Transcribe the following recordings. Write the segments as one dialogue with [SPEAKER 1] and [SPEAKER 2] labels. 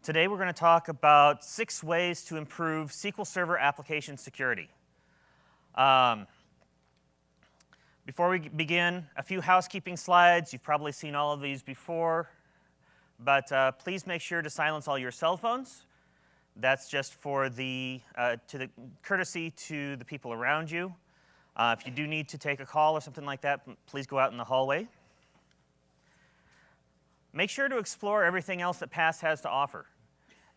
[SPEAKER 1] Today we're going to talk about 6 ways to improve SQL Server application security. Before we begin, a few housekeeping slides. You've probably seen all of these before, but please make sure to silence all your cell phones. That's just for courtesy to the people around you. If you do need to take a call or something like that, please go out in the hallway. Make sure to explore everything else that PASS has to offer.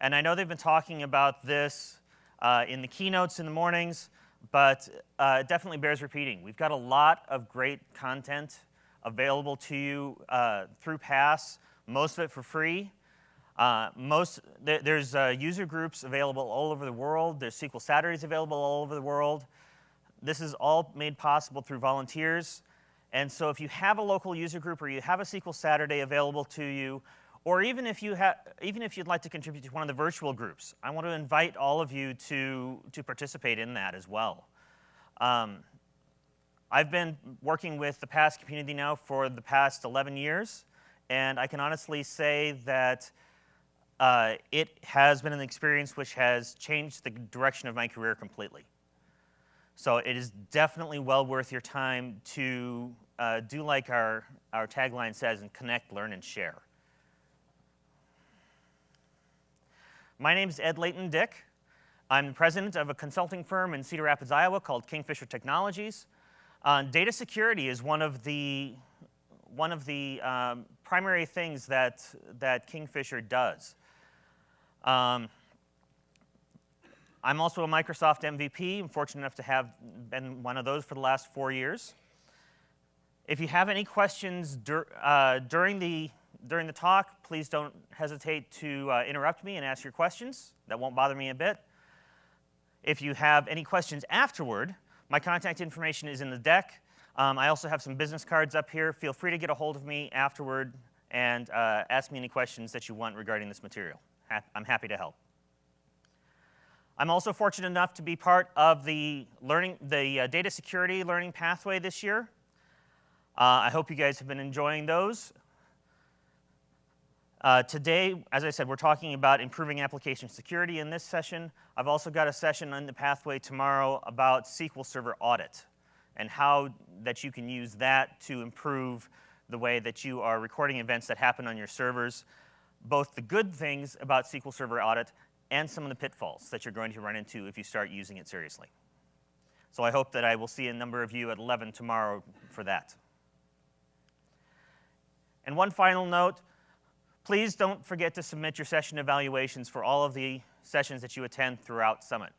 [SPEAKER 1] And I know they've been talking about this in the keynotes in the mornings, but it definitely bears repeating. We've got a lot of great content available to you through PASS, most of it for free. There's user groups available all over the world. There's SQL Saturdays available all over the world. This is all made possible through volunteers. And so if you have a local user group or you have a SQL Saturday available to you, or even if you'd like to contribute to one of the virtual groups, I want to invite all of you to participate in that as well. I've been working with the PASS community now for the past 11 years, and I can honestly say that it has been an experience which has changed the direction of my career completely. So it is definitely well worth your time to do like our tagline says, and connect, learn, and share. My name is Ed Leighton-Dick. I'm the president of a consulting firm in Cedar Rapids, Iowa called Kingfisher Technologies. Data security is one of the primary things that Kingfisher does. I'm also a Microsoft MVP. I'm fortunate enough to have been one of those for the last 4 years. If you have any questions during the talk, please don't hesitate to interrupt me and ask your questions. That won't bother me a bit. If you have any questions afterward, my contact information is in the deck. I also have some business cards up here. Feel free to get a hold of me afterward and ask me any questions that you want regarding this material. I'm happy to help. I'm also fortunate enough to be part of the data security learning pathway this year. I hope you guys have been enjoying those. Today, as I said, we're talking about improving application security in this session. I've also got a session on the pathway tomorrow about SQL Server Audit and how that you can use that to improve the way that you are recording events that happen on your servers, both the good things about SQL Server Audit and some of the pitfalls that you're going to run into if you start using it seriously. So I hope that I will see a number of you at 11 tomorrow for that. And one final note, please don't forget to submit your session evaluations for all of the sessions that you attend throughout Summit.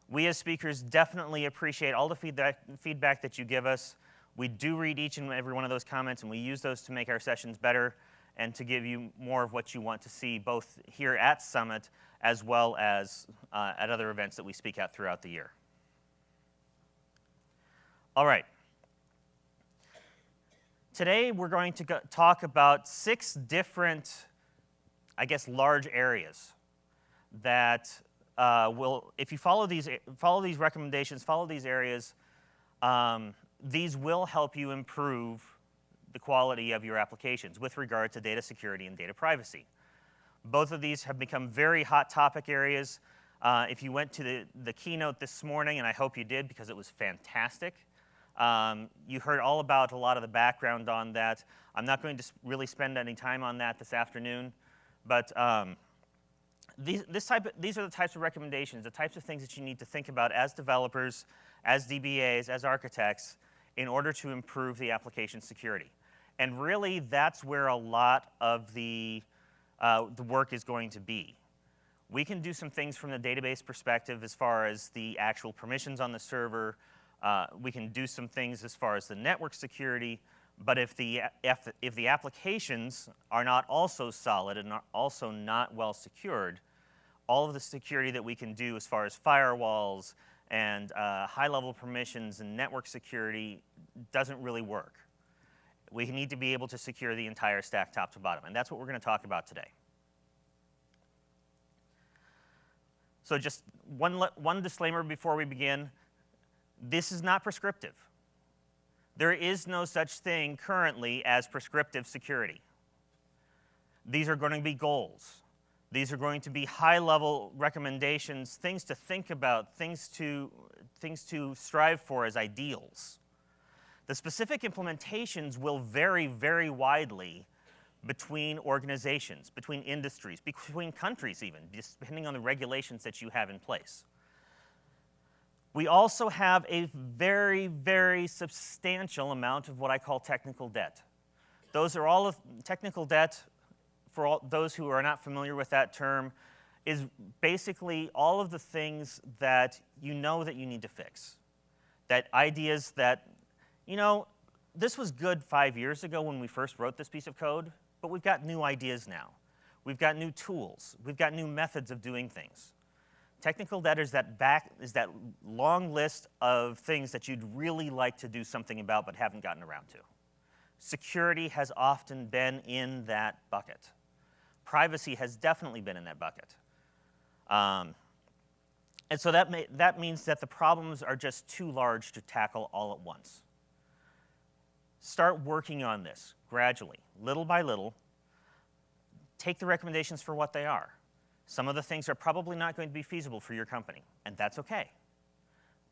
[SPEAKER 1] We as speakers definitely appreciate all the feedback that you give us. We do read each and every one of those comments, and we use those to make our sessions better and to give you more of what you want to see, both here at Summit as well as at other events that we speak at throughout the year. All right. Today, we're going to talk about 6 different, I guess, large areas that if you follow these recommendations, follow these areas, these will help you improve the quality of your applications with regard to data security and data privacy. Both of these have become very hot topic areas. If you went to the keynote this morning, and I hope you did because it was fantastic, you heard all about a lot of the background on that. I'm not going to really spend any time on that this afternoon, but these are the types of recommendations, the types of things that you need to think about as developers, as DBAs, as architects, in order to improve the application security. And really, that's where a lot of the work is going to be. We can do some things from the database perspective as far as the actual permissions on the server. We can do some things as far as the network security, but if the applications are not also solid and are also not well secured, all of the security that we can do as far as firewalls and high-level permissions and network security doesn't really work. We need to be able to secure the entire stack top to bottom, and that's what we're going to talk about today. So just one disclaimer before we begin. This is not prescriptive. There is no such thing currently as prescriptive security. These are going to be goals. These are going to be high-level recommendations, things to think about, things to strive for as ideals. The specific implementations will vary very widely between organizations, between industries, between countries even, just depending on the regulations that you have in place. We also have a very, very substantial amount of what I call technical debt. Those are all of technical debt, for all those who are not familiar with that term, is basically all of the things that you know that you need to fix. That ideas that, you know, this was good 5 years ago when we first wrote this piece of code, but we've got new ideas now. We've got new tools. We've got new methods of doing things. Technical debt is that long list of things that you'd really like to do something about but haven't gotten around to. Security has often been in that bucket. Privacy has definitely been in that bucket. And so that means that the problems are just too large to tackle all at once. Start working on this gradually, little by little. Take the recommendations for what they are. Some of the things are probably not going to be feasible for your company, and that's okay.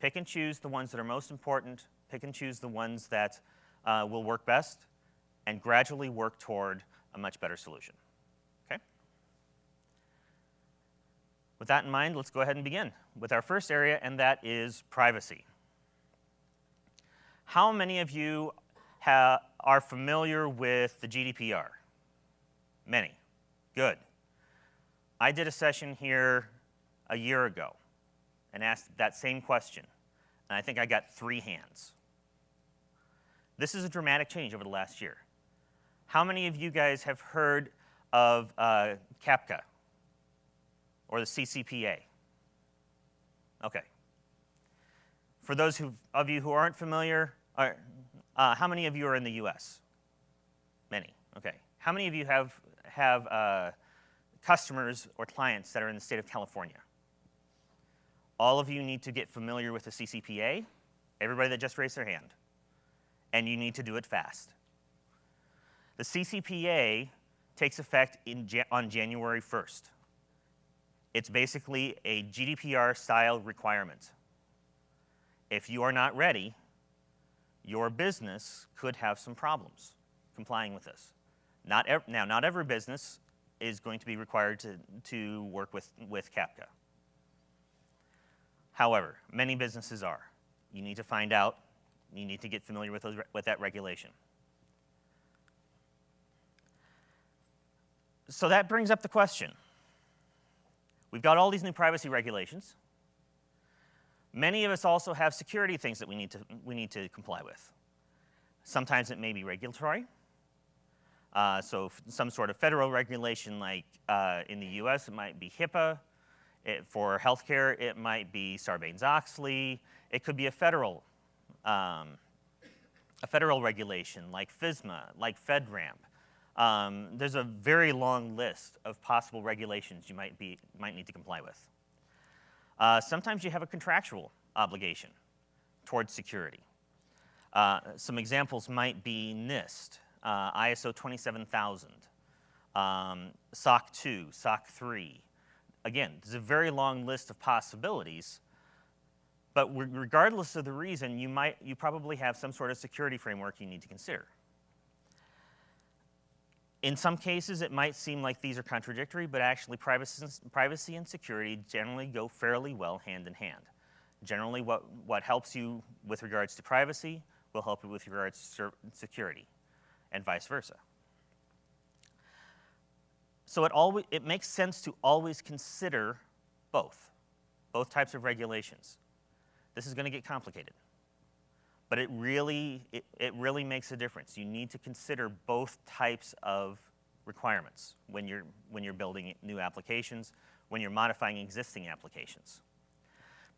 [SPEAKER 1] Pick and choose the ones that are most important, pick and choose the ones that will work best, and gradually work toward a much better solution. Okay? With that in mind, let's go ahead and begin with our first area, and that is privacy. How many of you are familiar with the GDPR? Many. Good. I did a session here a year ago and asked that same question, and I think I got 3 hands. This is a dramatic change over the last year. How many of you guys have heard of CAPCA or the CCPA? Okay. For those of you who aren't familiar, how many of you are in the US? Many. Okay. How many of you have customers or clients that are in the state of California? All of you need to get familiar with the CCPA. Everybody that just raised their hand. And you need to do it fast. The CCPA takes effect on January 1st. It's basically a GDPR-style requirement. If you are not ready, your business could have some problems complying with this. Not every business is going to be required to work with CAPCA. However, many businesses are. You need to find out. You need to get familiar with that regulation. So that brings up the question. We've got all these new privacy regulations. Many of us also have security things that we need to comply with. Sometimes it may be regulatory. So some sort of federal regulation, like in the US, it might be HIPAA. For healthcare, it might be Sarbanes-Oxley. It could be a federal regulation like FISMA, like FedRAMP. There's a very long list of possible regulations you might need to comply with. Sometimes you have a contractual obligation towards security. Some examples might be NIST, ISO 27000, SOC 2, SOC 3. Again, there's a very long list of possibilities, but regardless of the reason, you probably have some sort of security framework you need to consider. In some cases, it might seem like these are contradictory, but actually privacy and security generally go fairly well hand in hand. Generally, what helps you with regards to privacy will help you with regards to security, and vice versa. So it makes sense to always consider both types of regulations. This is going to get complicated, but it really makes a difference. You need to consider both types of requirements when you're building new applications, when you're modifying existing applications.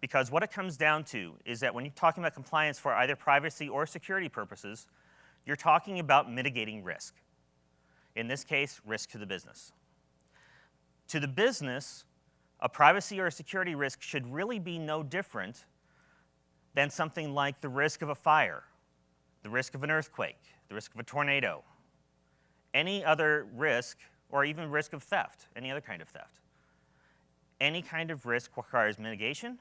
[SPEAKER 1] Because what it comes down to is that when you're talking about compliance for either privacy or security purposes, you're talking about mitigating risk. In this case, risk to the business. To the business, a privacy or a security risk should really be no different than something like the risk of a fire, the risk of an earthquake, the risk of a tornado. Any other risk or even risk of theft, any other kind of theft. Any kind of risk requires mitigation,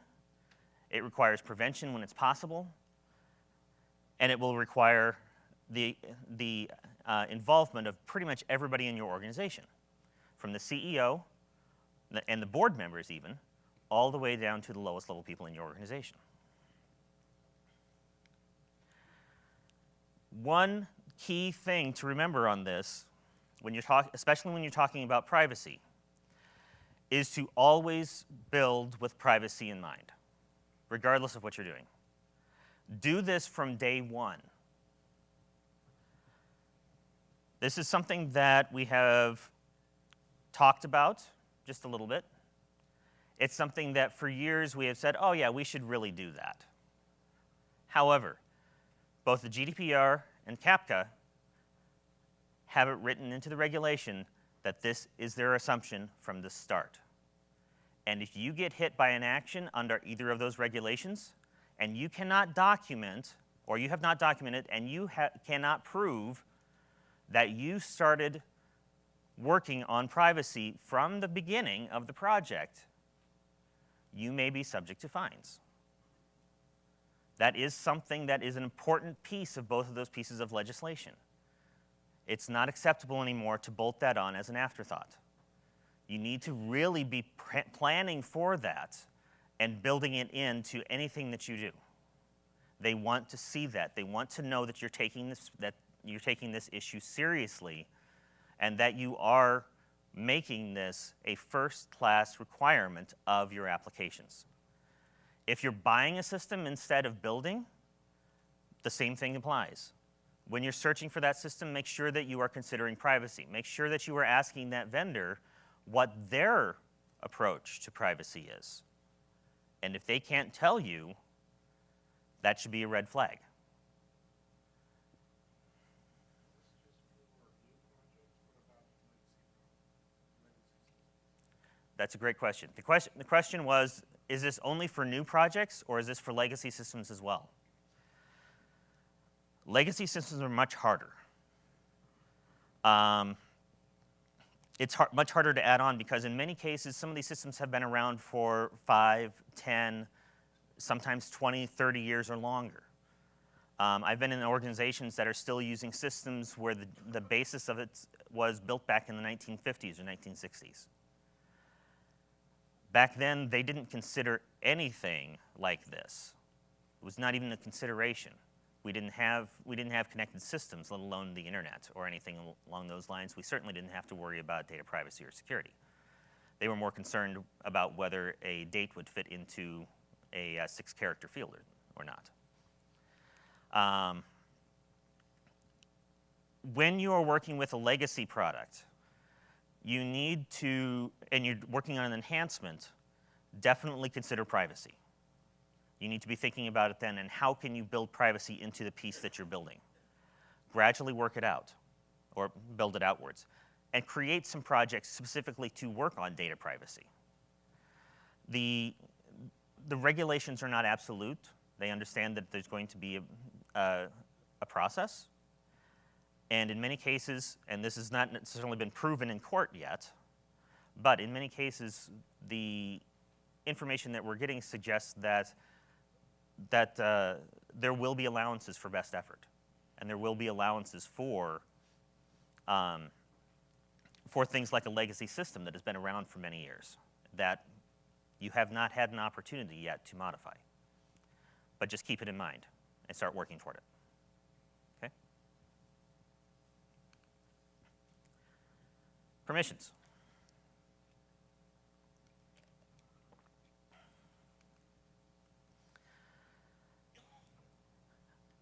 [SPEAKER 1] it requires prevention when it's possible, and it will require the involvement of pretty much everybody in your organization, from the CEO and the board members even, all the way down to the lowest level people in your organization. One key thing to remember on this, especially when you're talking about privacy, is to always build with privacy in mind, regardless of what you're doing. Do this from day one. This is something that we have talked about just a little bit. It's something that for years we have said, oh yeah, we should really do that. However, both the GDPR and CAPCA have it written into the regulation that this is their assumption from the start. And if you get hit by an action under either of those regulations, and you cannot document, or you have not documented, and you cannot prove that you started working on privacy from the beginning of the project, you may be subject to fines. That is something that is an important piece of both of those pieces of legislation. It's not acceptable anymore to bolt that on as an afterthought. You need to really be planning for that and building it into anything that you do. They want to see that. They want to know that you're taking this issue seriously, and that you are making this a first-class requirement of your applications. If you're buying a system instead of building, the same thing applies. When you're searching for that system, make sure that you are considering privacy. Make sure that you are asking that vendor what their approach to privacy is. And if they can't tell you, that should be a red flag. That's a great question. The question was, is this only for new projects, or is this for legacy systems as well? Legacy systems are much harder. It's much harder to add on because in many cases, some of these systems have been around for 5, 10, sometimes 20, 30 years or longer. I've been in organizations that are still using systems where the basis of it was built back in the 1950s or 1960s. Back then, they didn't consider anything like this. It was not even a consideration. We didn't have connected systems, let alone the internet or anything along those lines. We certainly didn't have to worry about data privacy or security. They were more concerned about whether a date would fit into a 6-character field or not. When you are working with a legacy product, you need to, and you're working on an enhancement, definitely consider privacy. You need to be thinking about it then, and how can you build privacy into the piece that you're building? Gradually work it out, or build it outwards, and create some projects specifically to work on data privacy. The regulations are not absolute. They understand that there's going to be a process. And in many cases, and this has not necessarily been proven in court yet, but in many cases, the information that we're getting suggests that there will be allowances for best effort, and there will be allowances for things like a legacy system that has been around for many years that you have not had an opportunity yet to modify. But just keep it in mind and start working toward it. Okay? Permissions.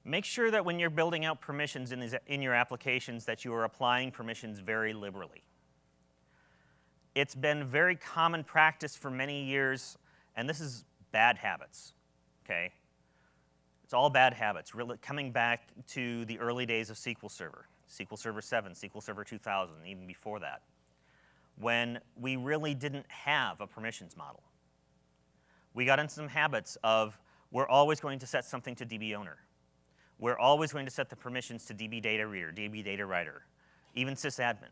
[SPEAKER 1] Make sure that when you're building out permissions in your applications that you are applying permissions very liberally. It's been very common practice for many years, and this is bad habits, okay? It's all bad habits, really coming back to the early days of SQL Server, SQL Server 7, SQL Server 2000, even before that, when we really didn't have a permissions model. We got into some habits of we're always going to set something to DB owner. We're always going to set the permissions to DB data reader, DB data writer, even sysadmin.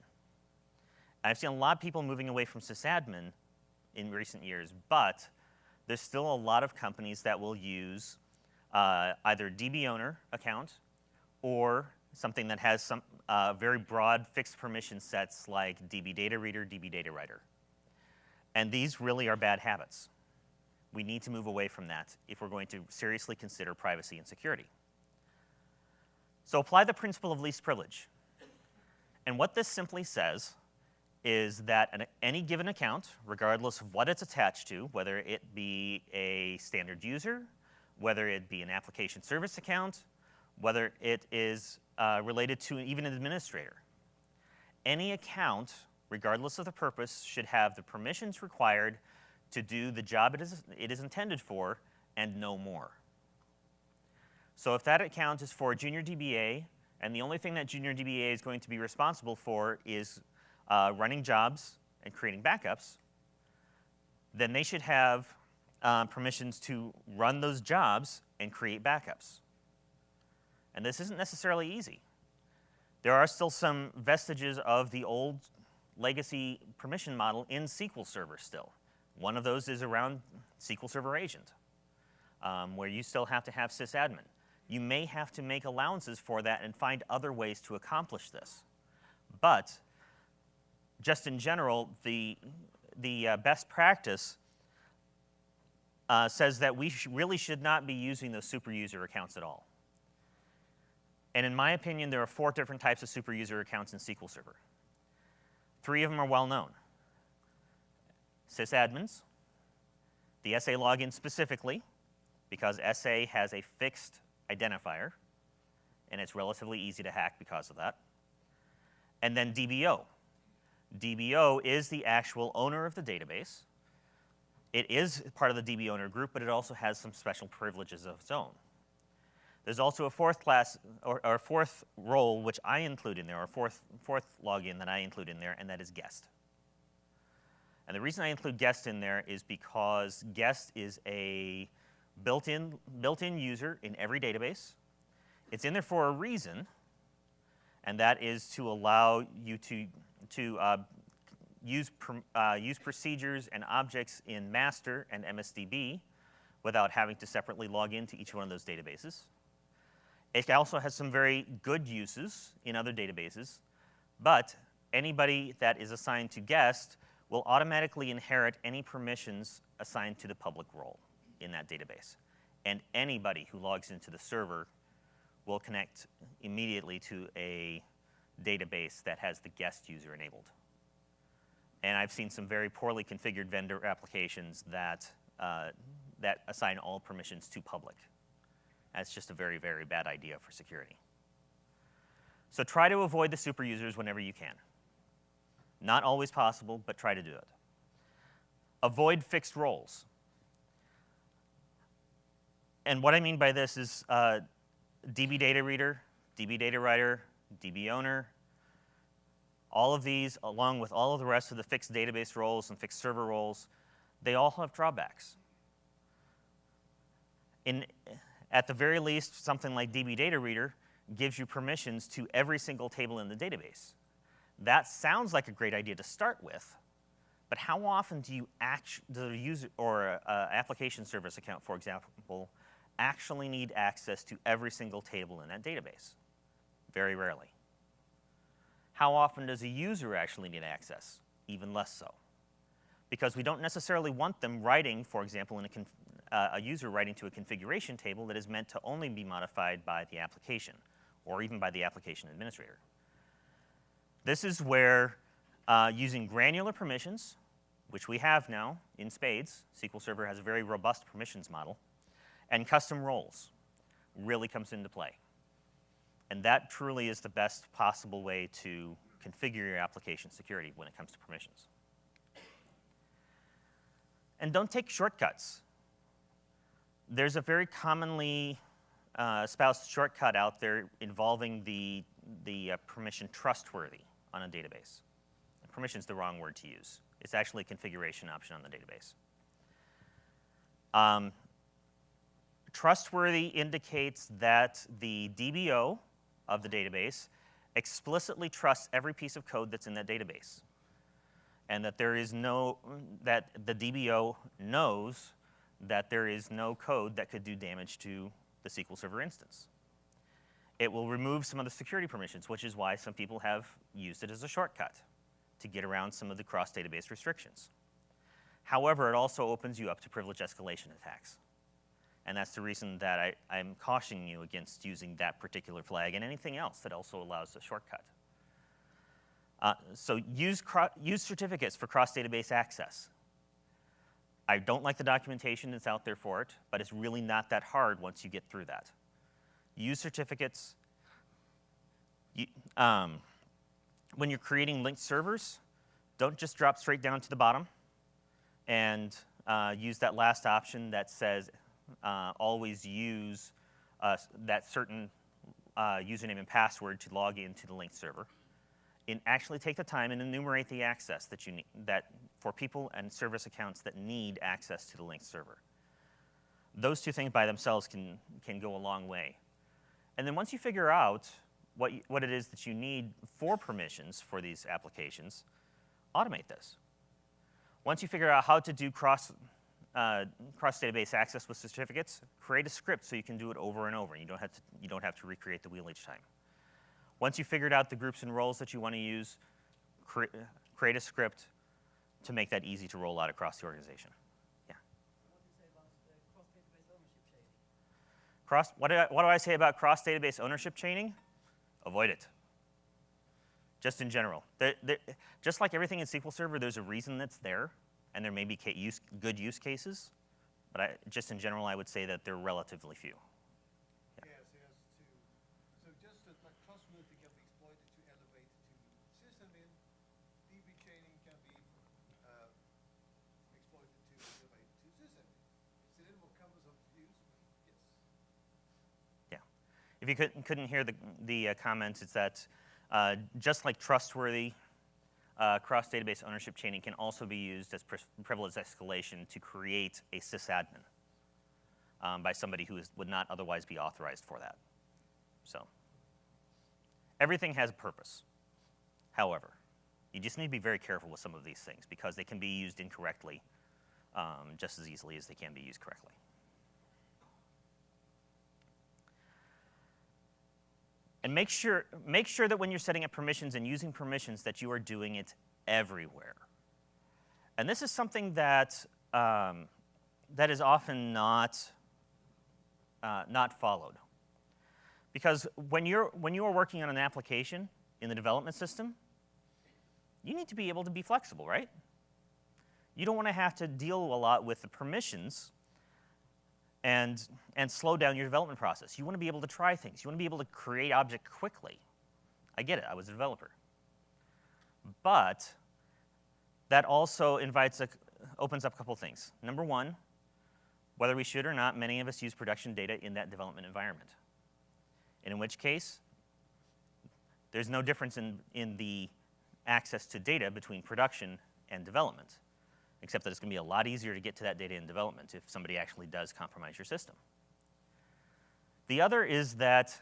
[SPEAKER 1] I've seen a lot of people moving away from sysadmin in recent years, but there's still a lot of companies that will use either DB owner account or something that has some very broad fixed permission sets like DB data reader, DB data writer. And these really are bad habits. We need to move away from that if we're going to seriously consider privacy and security. So apply the principle of least privilege. And what this simply says is that any given account, regardless of what it's attached to, whether it be a standard user, whether it be an application service account, whether it is related to even an administrator, any account, regardless of the purpose, should have the permissions required to do the job it is intended for and no more. So if that account is for a junior DBA, and the only thing that junior DBA is going to be responsible for is running jobs and creating backups, then they should have permissions to run those jobs and create backups. And this isn't necessarily easy. There are still some vestiges of the old legacy permission model in SQL Server still. One of those is around SQL Server Agent, where you still have to have sysadmin. You may have to make allowances for that and find other ways to accomplish this. But just in general, the best practice says that we really should not be using those super user accounts at all. And in my opinion, there are 4 different types of super user accounts in SQL Server. 3 of them are well known. Sysadmins, the SA login specifically, because SA has a fixed identifier, and it's relatively easy to hack because of that. And then DBO. DBO is the actual owner of the database. It is part of the DB owner group, but it also has some special privileges of its own. There's also a 4th class, or 4th role, which I include in there, or 4th login that I include in there, and that is guest. And the reason I include guest in there is because guest is a built-in user in every database. It's in there for a reason, and that is to allow you to use procedures and objects in master and MSDB without having to separately log into each one of those databases. It also has some very good uses in other databases, but anybody that is assigned to guest will automatically inherit any permissions assigned to the public role in that database. And anybody who logs into the server will connect immediately to a database that has the guest user enabled. And I've seen some very poorly configured vendor applications that assign all permissions to public. That's just a very, very bad idea for security. So try to avoid the super users whenever you can. Not always possible, but try to do it. Avoid fixed roles. And what I mean by this is DB data reader, DB data writer, DB owner. All of these, along with all of the rest of the fixed database roles and fixed server roles, they all have drawbacks. At the very least, something like DB data reader gives you permissions to every single table in the database. That sounds like a great idea to start with, but how often do the user or an application service account, for example, actually need access to every single table in that database? Very rarely. How often does a user actually need access? Even less so. Because we don't necessarily want them writing, for example, a user writing to a configuration table that is meant to only be modified by the application, or even by the application administrator. This is where using granular permissions, which we have now in spades, SQL Server has a very robust permissions model, and custom roles really comes into play. And that truly is the best possible way to configure your application security when it comes to permissions. And don't take shortcuts. There's a very commonly espoused shortcut out there involving the permission trustworthy on a database. Permission is the wrong word to use. It's actually a configuration option on the database. Trustworthy indicates that the DBO of the database explicitly trusts every piece of code that's in that database. and that that the DBO knows that there is no code that could do damage to the SQL Server instance. It will remove some of the security permissions, which is why some people have used it as a shortcut to get around some of the cross-database restrictions. However, it also opens you up to privilege escalation attacks. And that's the reason that I'm cautioning you against using that particular flag and anything else that also allows a shortcut. So use certificates for cross-database access. I don't like the documentation that's out there for it, but it's really not that hard once you get through that. Use certificates. When you're creating linked servers, don't just drop straight down to the bottom and use that last option that says always use that certain username and password to log into the linked server. And actually take the time and enumerate the access that you need, for people and service accounts that need access to the linked server. Those two things by themselves can go a long way. And then once you figure out what it is that you need for permissions for these applications, automate this. Once you figure out how to do cross-database access with certificates, create a script so you can do it over and over. You don't have to recreate the wheel each time. Once you've figured out the groups and roles that you want to use, create a script to make that easy to roll out across the organization. Yeah.
[SPEAKER 2] What do you say about cross-database ownership chaining?
[SPEAKER 1] What do I say about cross-database ownership chaining? Avoid it. Just in general. Just like everything in SQL Server, there's a reason that's there, and there may be good use cases, but just in general, I would say that they're relatively few.
[SPEAKER 3] Yeah. Yes, so just that like trust root can be exploited to elevate to system in, DB chaining can be exploited to elevate to system in. It's a little more cumbersome to use, but yes.
[SPEAKER 1] Yeah. If you couldn't hear the comments, it's that just like trustworthy, cross-database ownership chaining can also be used as privilege escalation to create a sysadmin by somebody who would not otherwise be authorized for that. So everything has a purpose. However, you just need to be very careful with some of these things because they can be used incorrectly just as easily as they can be used correctly. And make sure that when you're setting up permissions and using permissions that you are doing it everywhere. And this is something that that is often not followed. Because when you are working on an application in the development system, you need to be able to be flexible, right? You don't want to have to deal a lot with the permissions and slow down your development process. You want to be able to try things. You want to be able to create objects quickly. I get it, I was a developer. But that also opens up a couple things. Number one, whether we should or not, many of us use production data in that development environment. And in which case, there's no difference in the access to data between production and development, except that it's going to be a lot easier to get to that data in development if somebody actually does compromise your system. The other is that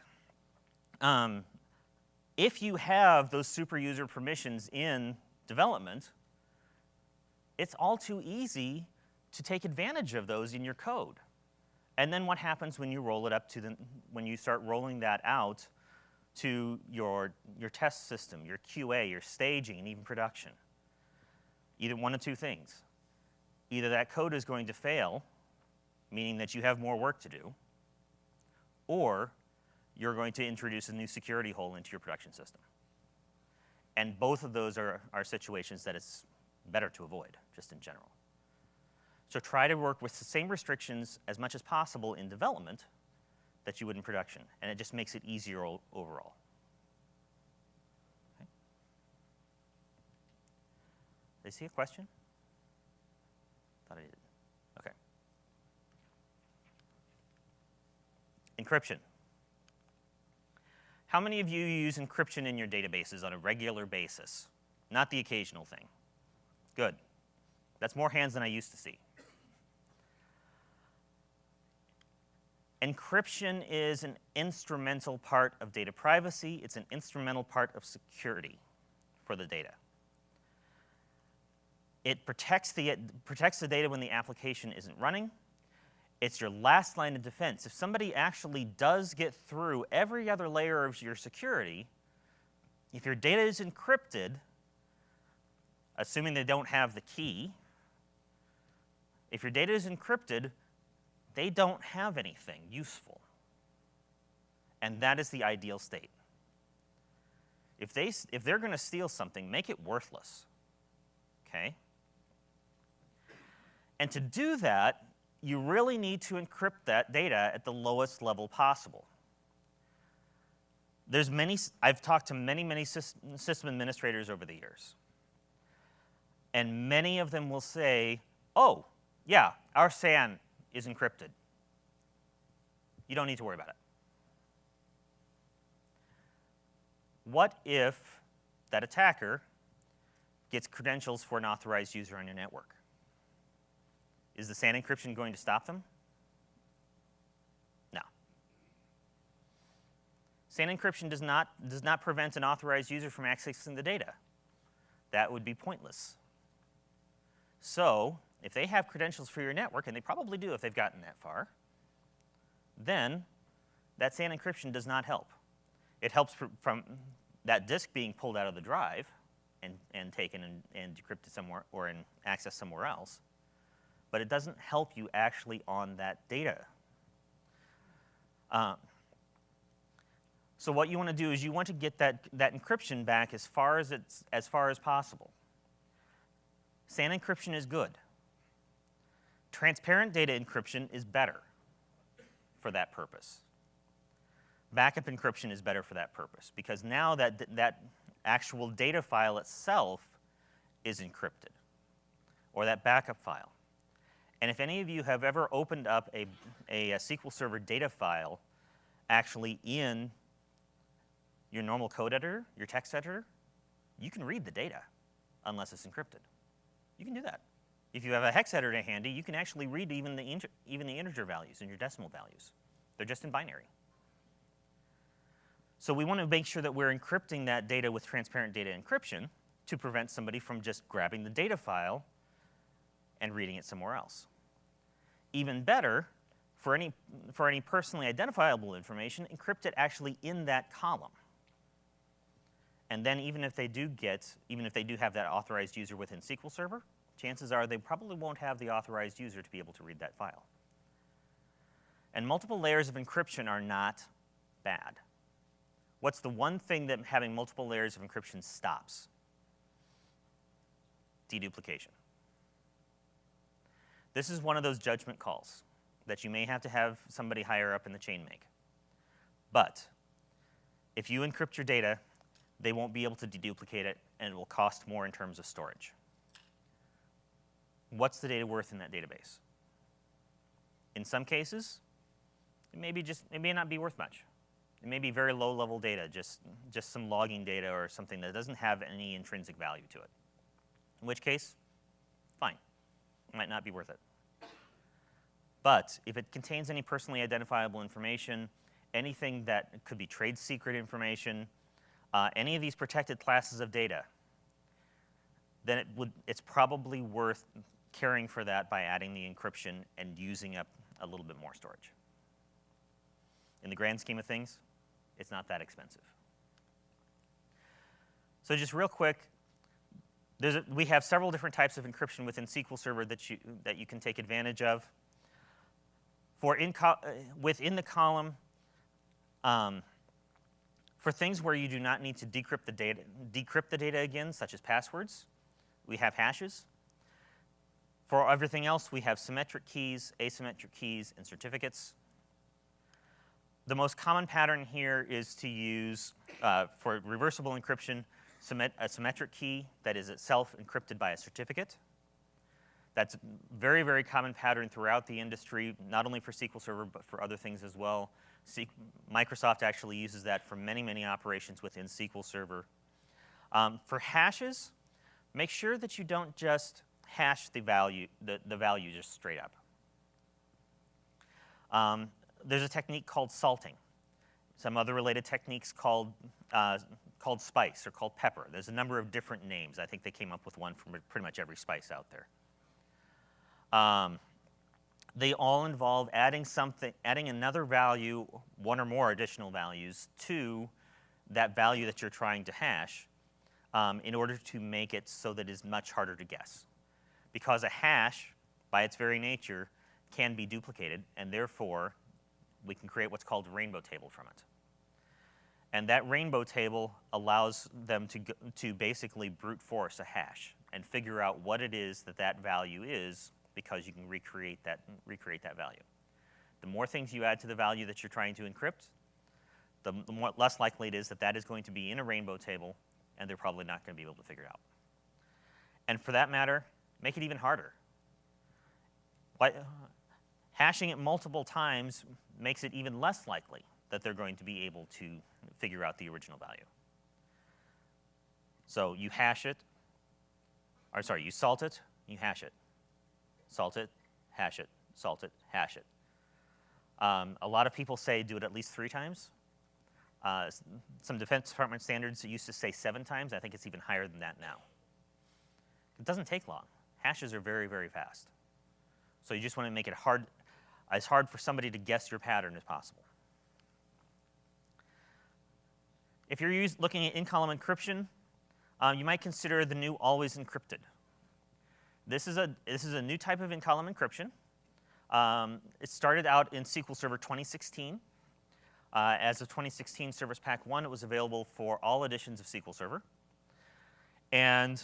[SPEAKER 1] if you have those super user permissions in development, it's all too easy to take advantage of those in your code. And then what happens when you roll it up when you start rolling that out to your test system, your QA, your staging, and even production? Either one of two things. Either that code is going to fail, meaning that you have more work to do, or you're going to introduce a new security hole into your production system. And both of those are situations that it's better to avoid, just in general. So try to work with the same restrictions as much as possible in development that you would in production, and it just makes it easier overall. Okay. Did I see a question? Thought I did. Okay. Encryption. How many of you use encryption in your databases on a regular basis? Not the occasional thing. Good. That's more hands than I used to see. Encryption is an instrumental part of data privacy. It's an instrumental part of security for the data. It protects the data when the application isn't running. It's your last line of defense. If somebody actually does get through every other layer of your security, if your data is encrypted, assuming they don't have the key, if your data is encrypted, they don't have anything useful. And that is the ideal state. If they're going to steal something, make it worthless. Okay? And to do that, you really need to encrypt that data at the lowest level possible. I've talked to many system administrators over the years. And many of them will say, oh, yeah, our SAN is encrypted. You don't need to worry about it. What if that attacker gets credentials for an authorized user on your network? Is the SAN encryption going to stop them? No. SAN encryption does not prevent an authorized user from accessing the data. That would be pointless. So, if they have credentials for your network, and they probably do if they've gotten that far, then that SAN encryption does not help. It helps from that disk being pulled out of the drive and taken and decrypted somewhere or accessed somewhere else, but it doesn't help you actually on that data. So what you want to do is you want to get that encryption back as far as possible. SAN encryption is good. Transparent data encryption is better for that purpose. Backup encryption is better for that purpose because now that actual data file itself is encrypted, or that backup file. And if any of you have ever opened up a SQL Server data file actually in your normal code editor, your text editor, you can read the data unless it's encrypted. You can do that. If you have a hex editor handy, you can actually read even the integer values and your decimal values. They're just in binary. So we want to make sure that we're encrypting that data with transparent data encryption to prevent somebody from just grabbing the data file and reading it somewhere else. Even better, for any personally identifiable information, encrypt it actually in that column. And then even if they do have that authorized user within SQL Server, chances are they probably won't have the authorized user to be able to read that file. And multiple layers of encryption are not bad. What's the one thing that having multiple layers of encryption stops? Deduplication. This is one of those judgment calls that you may have somebody higher up in the chain make. But if you encrypt your data, they won't be able to deduplicate it, and it will cost more in terms of storage. What's the data worth in that database? In some cases, it may not be worth much. It may be very low-level data, just some logging data or something that doesn't have any intrinsic value to it. In which case, fine. It might not be worth it. But if it contains any personally identifiable information, anything that could be trade secret information, any of these protected classes of data, then it's probably worth caring for that by adding the encryption and using up a little bit more storage. In the grand scheme of things, it's not that expensive. So just real quick, we have several different types of encryption within SQL Server that you can take advantage of. Within the column, for things where you do not need to decrypt the data again, such as passwords, we have hashes. For everything else, we have symmetric keys, asymmetric keys, and certificates. The most common pattern here is to use, for reversible encryption, a symmetric key that is itself encrypted by a certificate. That's a very, very common pattern throughout the industry, not only for SQL Server, but for other things as well. Microsoft actually uses that for many, many operations within SQL Server. For hashes, make sure that you don't just hash the value just straight up. There's a technique called salting. Some other related techniques called called spice or called pepper. There's a number of different names. I think they came up with one for pretty much every spice out there. They all involve adding another value, one or more additional values, to that value that you're trying to hash in order to make it so that it's much harder to guess. Because a hash, by its very nature, can be duplicated, and therefore we can create what's called a rainbow table from it. And that rainbow table allows them to basically brute force a hash and figure out what it is that value is, because you can recreate that value. The more things you add to the value that you're trying to encrypt, the less likely it is that is going to be in a rainbow table, and they're probably not going to be able to figure it out. And for that matter, make it even harder. Hashing it multiple times makes it even less likely that they're going to be able to figure out the original value. So you hash it, or sorry, you salt it, you hash it. Salt it, hash it, salt it, hash it. A lot of people say do it at least 3 times. Some Defense Department standards used to say 7 times. I think it's even higher than that now. It doesn't take long. Hashes are very, very fast. So you just want to make it as hard for somebody to guess your pattern as possible. If you're looking at in-column encryption, you might consider the new always encrypted. This is a new type of in-column encryption. It started out in SQL Server 2016. As of 2016 Service Pack 1, it was available for all editions of SQL Server. And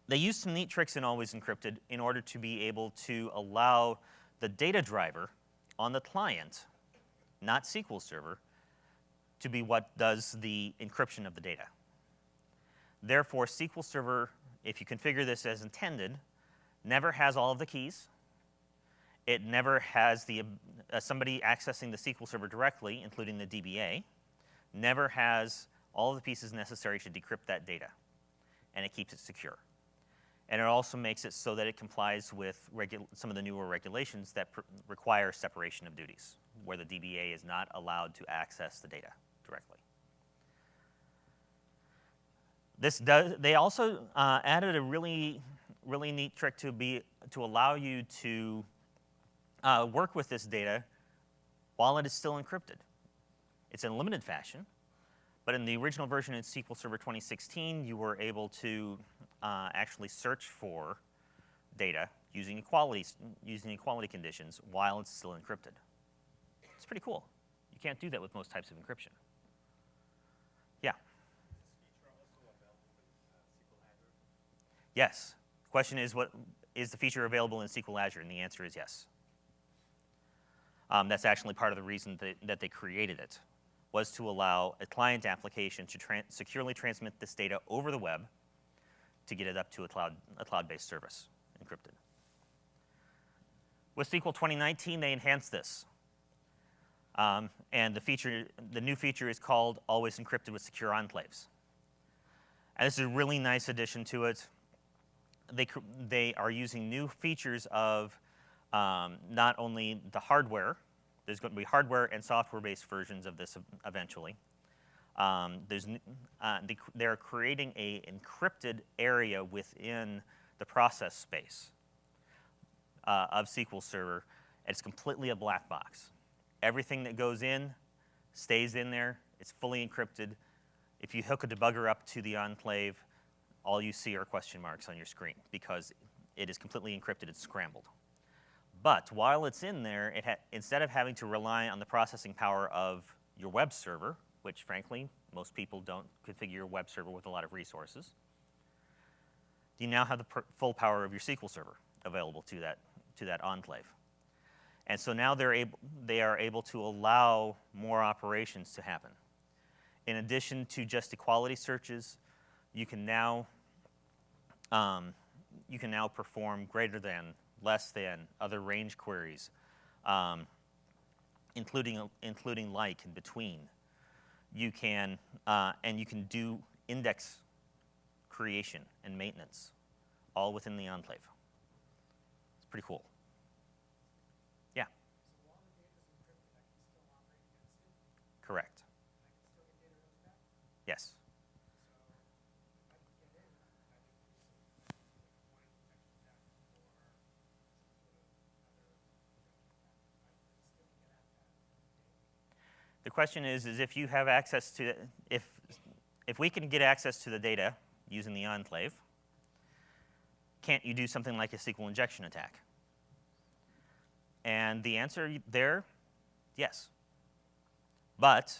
[SPEAKER 1] they used some neat tricks in Always Encrypted in order to be able to allow the data driver on the client, not SQL Server, to be what does the encryption of the data. Therefore, SQL Server, if you configure this as intended, never has all of the keys. It never has somebody accessing the SQL Server directly, including the DBA, never has all of the pieces necessary to decrypt that data, and it keeps it secure. And it also makes it so that it complies with some of the newer regulations that require separation of duties, where the DBA is not allowed to access the data directly. They also added a really neat trick to allow you to work with this data while it is still encrypted. It's in a limited fashion, but in the original version in SQL Server 2016, you were able to actually search for data using equality conditions while it's still encrypted. It's pretty cool. You can't do that with most types of encryption. Yeah? Yes. The question is, what is the feature available in SQL Azure? And the answer is yes. That's actually part of the reason that they created it, was to allow a client application to securely transmit this data over the web to get it up to a cloud-based service, encrypted. With SQL 2019, they enhanced this. And the new feature is called Always Encrypted with Secure Enclaves. And this is a really nice addition to it. They are using new features of not only the hardware. There's going to be hardware and software-based versions of this eventually. They're creating an encrypted area within the process space of SQL Server. It's completely a black box. Everything that goes in stays in there. It's fully encrypted. If you hook a debugger up to the enclave, all you see are question marks on your screen because it is completely encrypted. It's scrambled. But while it's in there, instead of having to rely on the processing power of your web server, which frankly, most people don't configure your web server with a lot of resources, you now have the full power of your SQL Server available to that enclave. And so now they are able to allow more operations to happen. In addition to just equality searches, you can now perform greater than, less than, other range queries, including like and between. You can do index creation and maintenance, all within the enclave. It's pretty cool. Yeah.
[SPEAKER 2] So while the data is encrypted, I can still operate against it?
[SPEAKER 1] Correct.
[SPEAKER 2] I can still get data really back?
[SPEAKER 1] Yes. question is if you have access to, if we can get access to the data using the enclave, can't you do something like a SQL injection attack? And the answer there, yes. But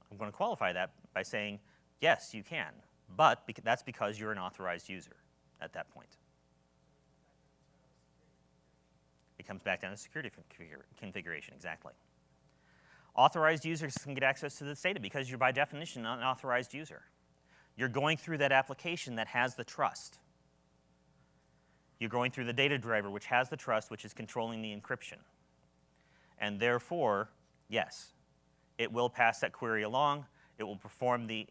[SPEAKER 1] I'm going to qualify that by saying, yes, you can. But that's because you're an authorized user at that point. It comes back down to security configuration, exactly. Authorized users can get access to this data because you're by definition an unauthorized user. You're going through that application that has the trust. You're going through the data driver, which has the trust, which is controlling the encryption. And therefore, yes, it will pass that query along. It will perform the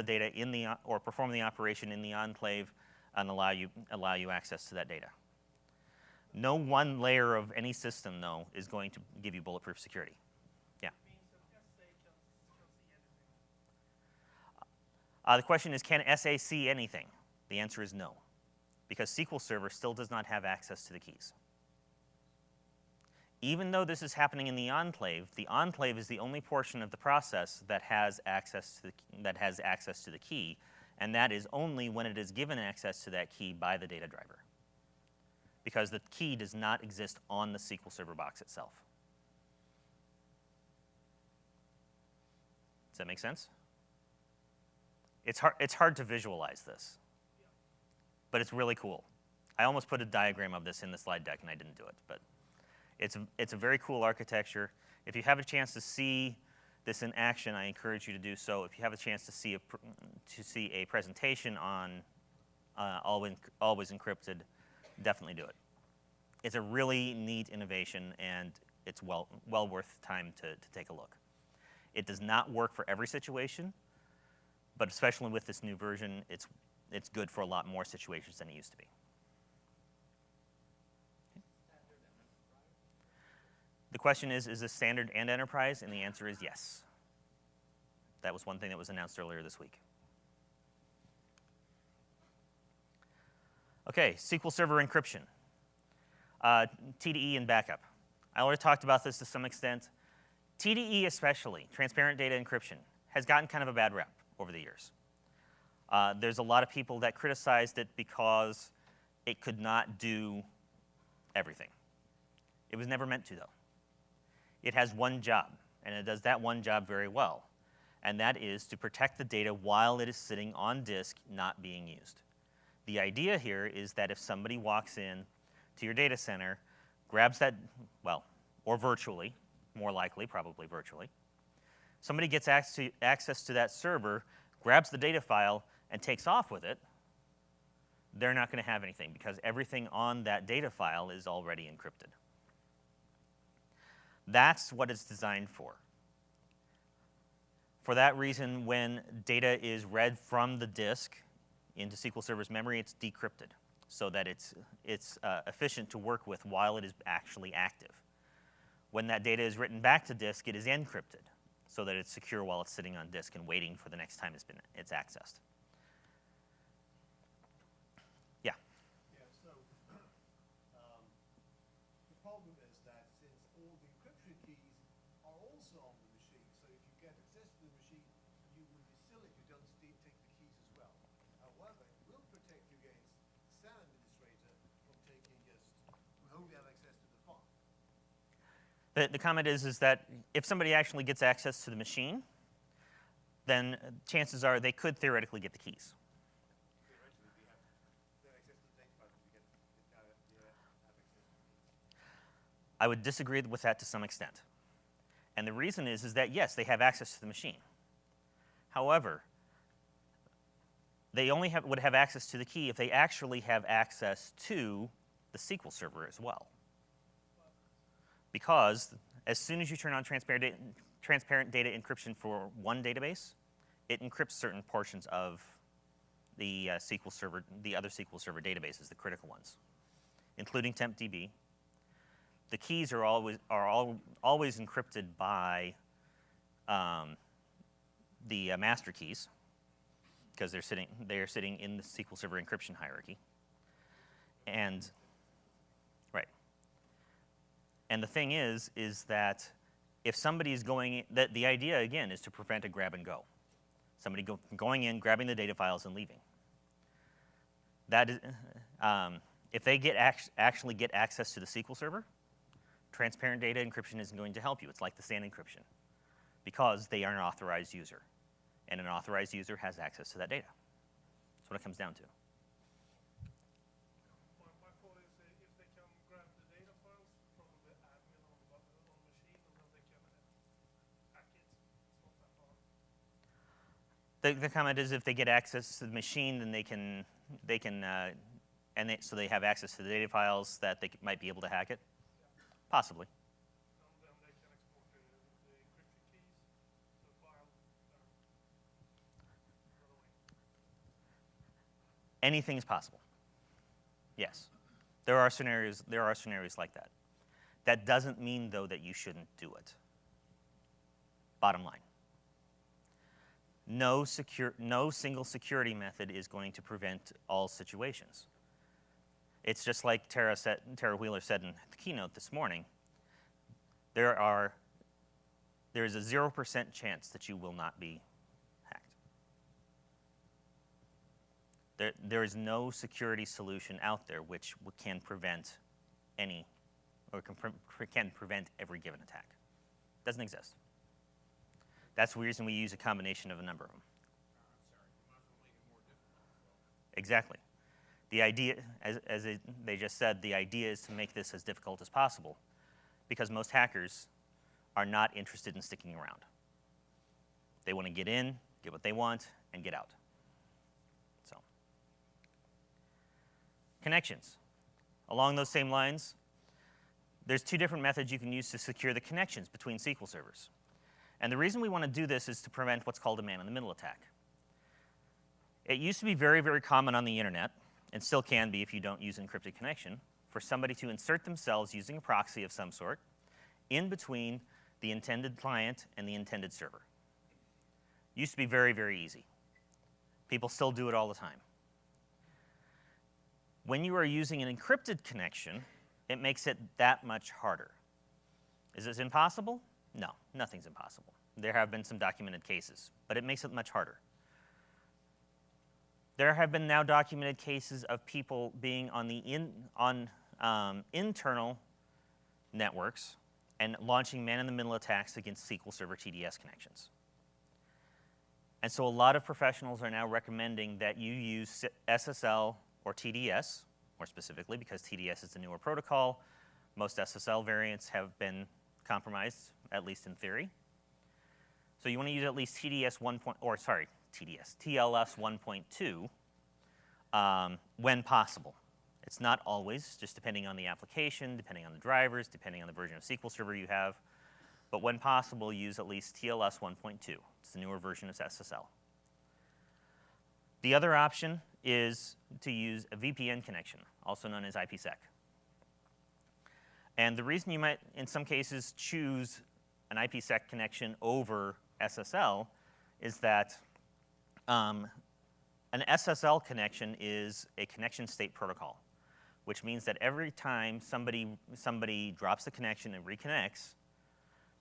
[SPEAKER 1] data in the, or perform the operation in the enclave and allow you access to that data. No one layer of any system, though, is going to give you bulletproof security. Yeah. The question is, can SA see anything? The answer is no, because SQL Server still does not have access to the keys. Even though this is happening in the enclave is the only portion of the process that has access to the key, and that is only when it is given access to that key by the data driver, because the key does not exist on the SQL Server box itself. Does that make sense? It's hard to visualize this, but it's really cool. I almost put a diagram of this in the slide deck, and I didn't do it, but it's a very cool architecture. If you have a chance to see this in action, I encourage you to do so. If you have a chance to see a presentation on Always Encrypted, definitely do it. It's a really neat innovation, and it's well worth time to take a look. It does not work for every situation, but especially with this new version, it's good for a lot more situations than it used to be. The question is this standard and enterprise? And the answer is yes. That was one thing that was announced earlier this week. Okay, SQL Server Encryption. TDE and backup. I already talked about this to some extent. TDE especially, transparent data encryption, has gotten kind of a bad rep over the years. There's a lot of people that criticized it because it could not do everything. It was never meant to, though. It has one job, and it does that one job very well, and that is to protect the data while it is sitting on disk, not being used. The idea here is that if somebody walks in to your data center, grabs that, well, or virtually, more likely, probably virtually, somebody gets access to that server, grabs the data file, and takes off with it, they're not going to have anything because everything on that data file is already encrypted. That's what it's designed for. For that reason, when data is read from the disk into SQL Server's memory, it's decrypted so that it's efficient to work with while it is actually active. When that data is written back to disk, it is encrypted so that it's secure while it's sitting on disk and waiting for the next time it's accessed. Yeah?
[SPEAKER 3] Yeah, so the problem is that since all the encryption keys are also on the machine, so if you get access to the machine, you would be silly if you don't take the keys as well. However, it will protect you against SAN administrator from taking just, we only have access to the file.
[SPEAKER 1] The comment is that if somebody actually gets access to the machine, then chances are they could theoretically get the keys.
[SPEAKER 3] Theoretically, they have access to the data file, you have access to the keys.
[SPEAKER 1] I would disagree with that to some extent. And the reason is that, yes, they have access to the machine. However, they only would have access to the key if they actually have access to the SQL Server as well. Because as soon as you turn on transparent data encryption for one database, it encrypts certain portions of the SQL Server, the other SQL Server databases, the critical ones, including TempDB. The keys are always encrypted by the master keys because they are sitting in the SQL Server encryption hierarchy, and right. And the thing is that if somebody is going, the idea again is to prevent a grab and go. Somebody going in, grabbing the data files and leaving. That is, if they actually get access to the SQL Server, transparent data encryption isn't going to help you. It's like the SAN encryption, because they are an authorized user, and an authorized user has access to that data. That's what it comes down to.
[SPEAKER 4] My thought is if they can grab the data files from the admin on machine, and then they can hack it, it's not that hard.
[SPEAKER 1] The comment is if they get access to the machine, then so they have access to the data files that they might be able to hack it? Possibly.
[SPEAKER 4] And then they can export the encryption keys, the file, run away.
[SPEAKER 1] Anything is possible. Yes. There are scenarios like that. That doesn't mean, though, that you shouldn't do it. Bottom line. No single security method is going to prevent all situations. It's just like Tara Wheeler said in the keynote this morning. There is a 0% chance that you will not be hacked. There is no security solution out there which can prevent any, or can prevent every given attack. Doesn't exist. That's the reason we use a combination of a number of them. Exactly. The idea, they just said, the idea is to make this as difficult as possible, because most hackers are not interested in sticking around. They want to get in, get what they want, and get out. So, connections. Along those same lines, there's two different methods you can use to secure the connections between SQL servers. And the reason we want to do this is to prevent what's called a man-in-the-middle attack. It used to be very, very common on the internet, and still can be if you don't use encrypted connection, for somebody to insert themselves using a proxy of some sort in between the intended client and the intended server. Used to be very, very easy. People still do it all the time. When you are using an encrypted connection, it makes it that much harder. Is this impossible? No, nothing's impossible. There have been some documented cases, but it makes it much harder. There have been now documented cases of people being on the internal networks and launching man-in-the-middle attacks against SQL Server TDS connections. And so a lot of professionals are now recommending that you use SSL or TDS, more specifically because TDS is the newer protocol. Most SSL variants have been compromised, at least in theory. So you want to use at least TLS 1.2 when possible. It's not always, just depending on the application, depending on the drivers, depending on the version of SQL Server you have. But when possible, use at least TLS 1.2. It's the newer version of SSL. The other option is to use a VPN connection, also known as IPsec. And the reason you might, in some cases, choose an IPsec connection over SSL is that an SSL connection is a connection state protocol, which means that every time somebody drops the connection and reconnects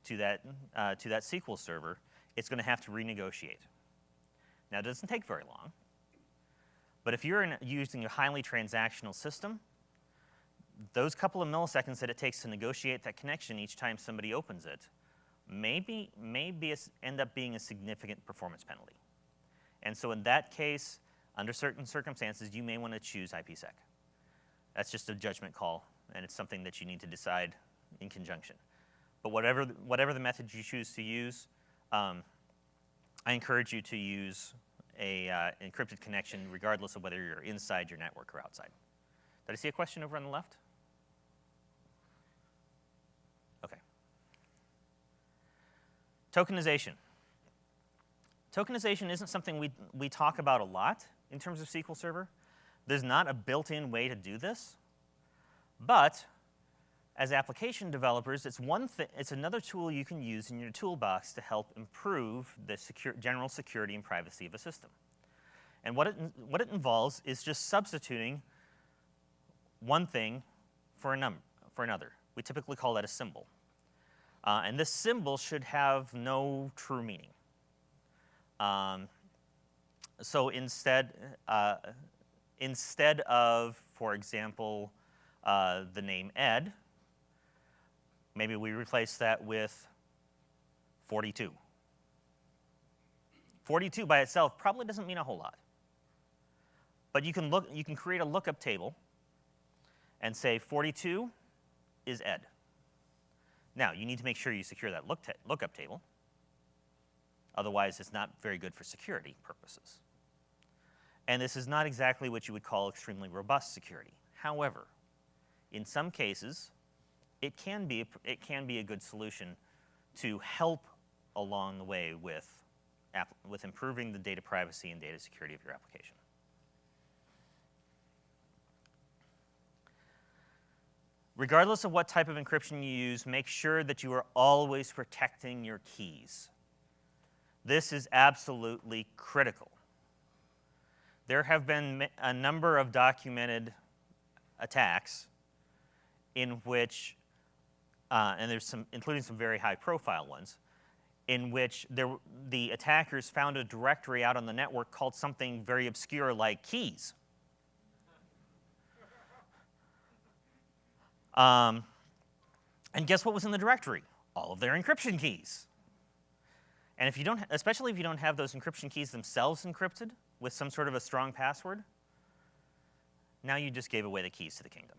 [SPEAKER 1] to that SQL server, it's going to have to renegotiate. Now, it doesn't take very long, but if you're using a highly transactional system, those couple of milliseconds that it takes to negotiate that connection each time somebody opens it may end up being a significant performance penalty. And so in that case, under certain circumstances, you may want to choose IPsec. That's just a judgment call, and it's something that you need to decide in conjunction. But whatever the method you choose to use, I encourage you to use an encrypted connection regardless of whether you're inside your network or outside. Did I see a question over on the left? Okay. Tokenization. Tokenization isn't something we talk about a lot in terms of SQL Server. There's not a built-in way to do this, but as application developers, it's another tool you can use in your toolbox to help improve the general security and privacy of a system. And what it involves is just substituting one thing for another. We typically call that a symbol. And this symbol should have no true meaning. So instead of, for example, the name Ed, maybe we replace that with 42. 42 by itself probably doesn't mean a whole lot. But you can create a lookup table and say 42 is Ed. Now, you need to make sure you secure that lookup table. Otherwise, it's not very good for security purposes. And this is not exactly what you would call extremely robust security. However, in some cases, it can be a good solution to help along the way with improving the data privacy and data security of your application. Regardless of what type of encryption you use, make sure that you are always protecting your keys. This is absolutely critical. There have been a number of documented attacks in which, and there's some, including some very high-profile ones, in which the attackers found a directory out on the network called something very obscure like keys. And guess what was in the directory? All of their encryption keys. And if you don't, especially if you don't have those encryption keys themselves encrypted with some sort of a strong password, now you just gave away the keys to the kingdom.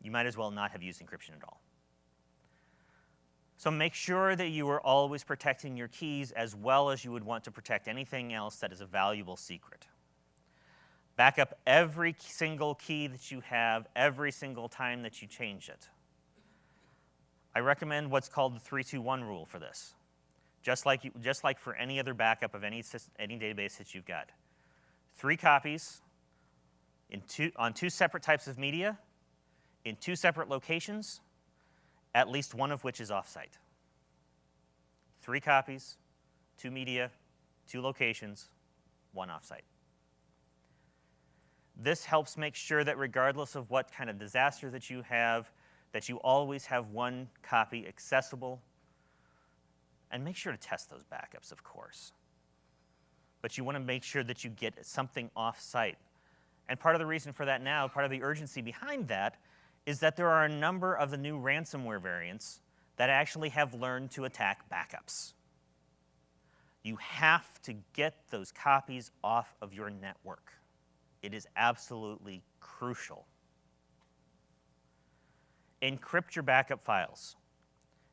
[SPEAKER 1] You might as well not have used encryption at all. So make sure that you are always protecting your keys as well as you would want to protect anything else that is a valuable secret. Back up every single key that you have every single time that you change it. I recommend what's called the 3-2-1 rule for this. Just like for any other backup of any database that you've got. 3 copies on 2 separate types of media, in 2 separate locations, at least one of which is offsite. 3 copies, 2 media, 2 locations, 1 offsite. This helps make sure that regardless of what kind of disaster that you have, that you always have 1 copy accessible. And make sure to test those backups, of course. But you want to make sure that you get something off-site. And part of the reason for that now, part of the urgency behind that, is that there are a number of the new ransomware variants that actually have learned to attack backups. You have to get those copies off of your network. It is absolutely crucial. Encrypt your backup files,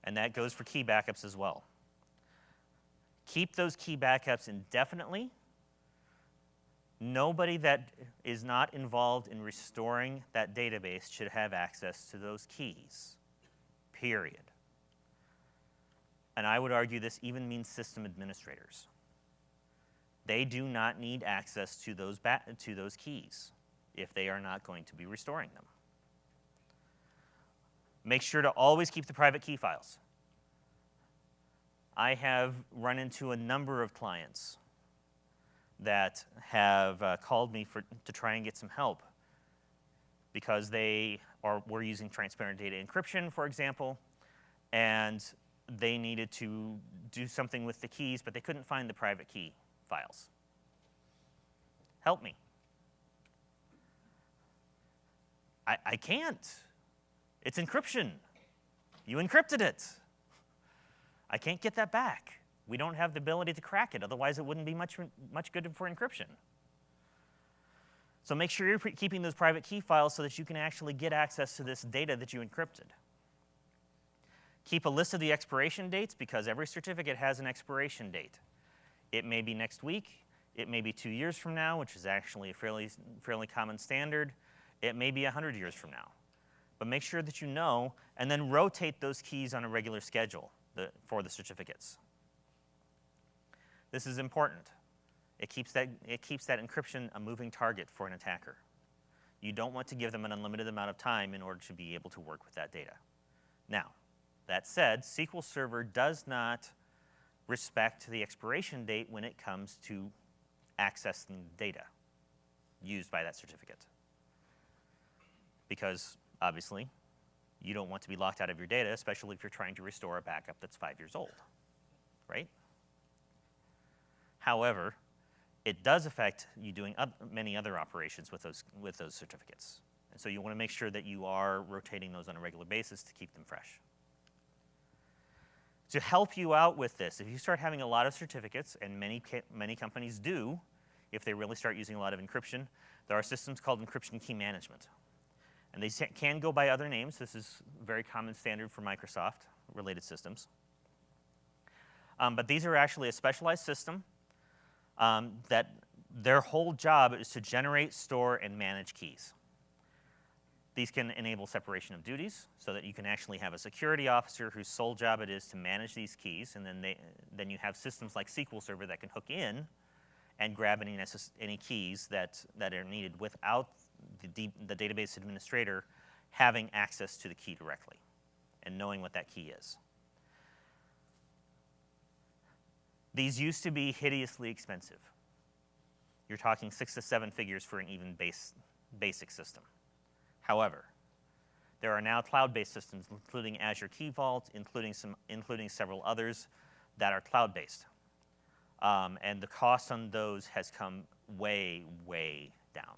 [SPEAKER 1] and that goes for key backups as well. Keep those key backups indefinitely. Nobody that is not involved in restoring that database should have access to those keys, period. And I would argue this even means system administrators. They do not need access to those keys if they are not going to be restoring them. Make sure to always keep the private key files. I have run into a number of clients that have called me to try and get some help because were using transparent data encryption, for example, and they needed to do something with the keys, but they couldn't find the private key files. Help me. I can't. It's encryption. You encrypted it. I can't get that back. We don't have the ability to crack it, otherwise it wouldn't be much good for encryption. So make sure you're keeping those private key files so that you can actually get access to this data that you encrypted. Keep a list of the expiration dates because every certificate has an expiration date. It may be next week, it may be 2 years from now, which is actually a fairly common standard. It may be 100 years from now. But make sure that you know, and then rotate those keys on a regular schedule for the certificates. This is important. It keeps that encryption a moving target for an attacker. You don't want to give them an unlimited amount of time in order to be able to work with that data. Now, that said, SQL Server does not respect the expiration date when it comes to accessing data used by that certificate. Because, obviously, You don't want to be locked out of your data, especially if you're trying to restore a backup that's 5 years old, right? However, it does affect you doing many other operations with those certificates. And so you want to make sure that you are rotating those on a regular basis to keep them fresh. To help you out with this, if you start having a lot of certificates, and many companies do, if they really start using a lot of encryption, there are systems called Encryption Key Management. And they can go by other names. This is a very common standard for Microsoft-related systems. But these are actually a specialized system that their whole job is to generate, store, and manage keys. These can enable separation of duties so that you can actually have a security officer whose sole job it is to manage these keys, and then you have systems like SQL Server that can hook in and grab any keys that are needed without the database administrator having access to the key directly and knowing what that key is. These used to be hideously expensive. You're talking 6 to 7 figures for an even basic system. However, there are now cloud-based systems, including Azure Key Vault, including several others that are cloud-based. And the cost on those has come way, way down.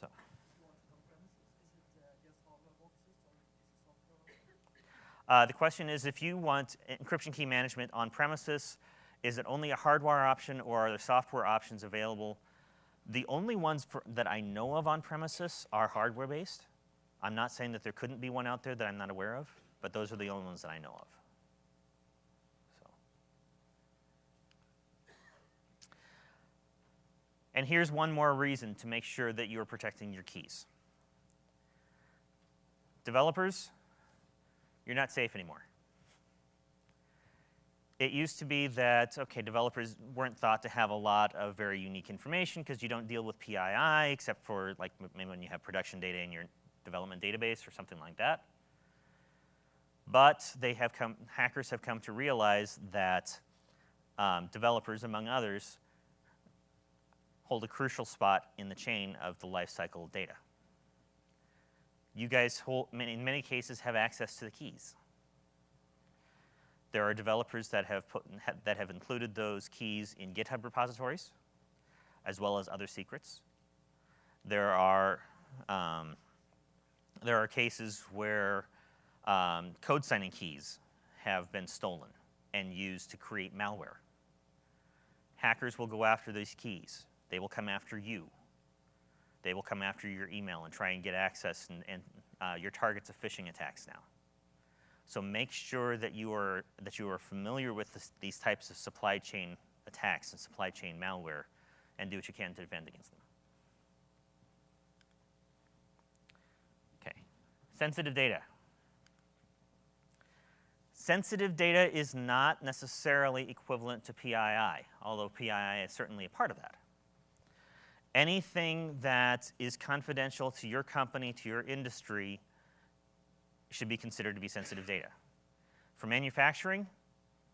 [SPEAKER 1] So. The question is, if you want encryption key management on premises, is it only a hardware option or are there software options available? The only ones that I know of on premises are hardware-based. I'm not saying that there couldn't be one out there that I'm not aware of, but those are the only ones that I know of. So. And here's one more reason to make sure that you're protecting your keys. Developers, you're not safe anymore. It used to be that, okay, developers weren't thought to have a lot of very unique information because you don't deal with PII except for like maybe when you have production data in your development database or something like that. But hackers have come to realize that developers, among others, hold a crucial spot in the chain of the lifecycle of data. You guys, in many cases, have access to the keys. There are developers that have included those keys in GitHub repositories, as well as other secrets. There are cases where code signing keys have been stolen and used to create malware. Hackers will go after these keys. They will come after you. They will come after your email and try and get access, and your target's of phishing attacks now. So make sure that you are familiar with these types of supply chain attacks and supply chain malware, and do what you can to defend against them. Okay, sensitive data. Sensitive data is not necessarily equivalent to PII, although PII is certainly a part of that. Anything that is confidential to your company, to your industry, should be considered to be sensitive data. For manufacturing,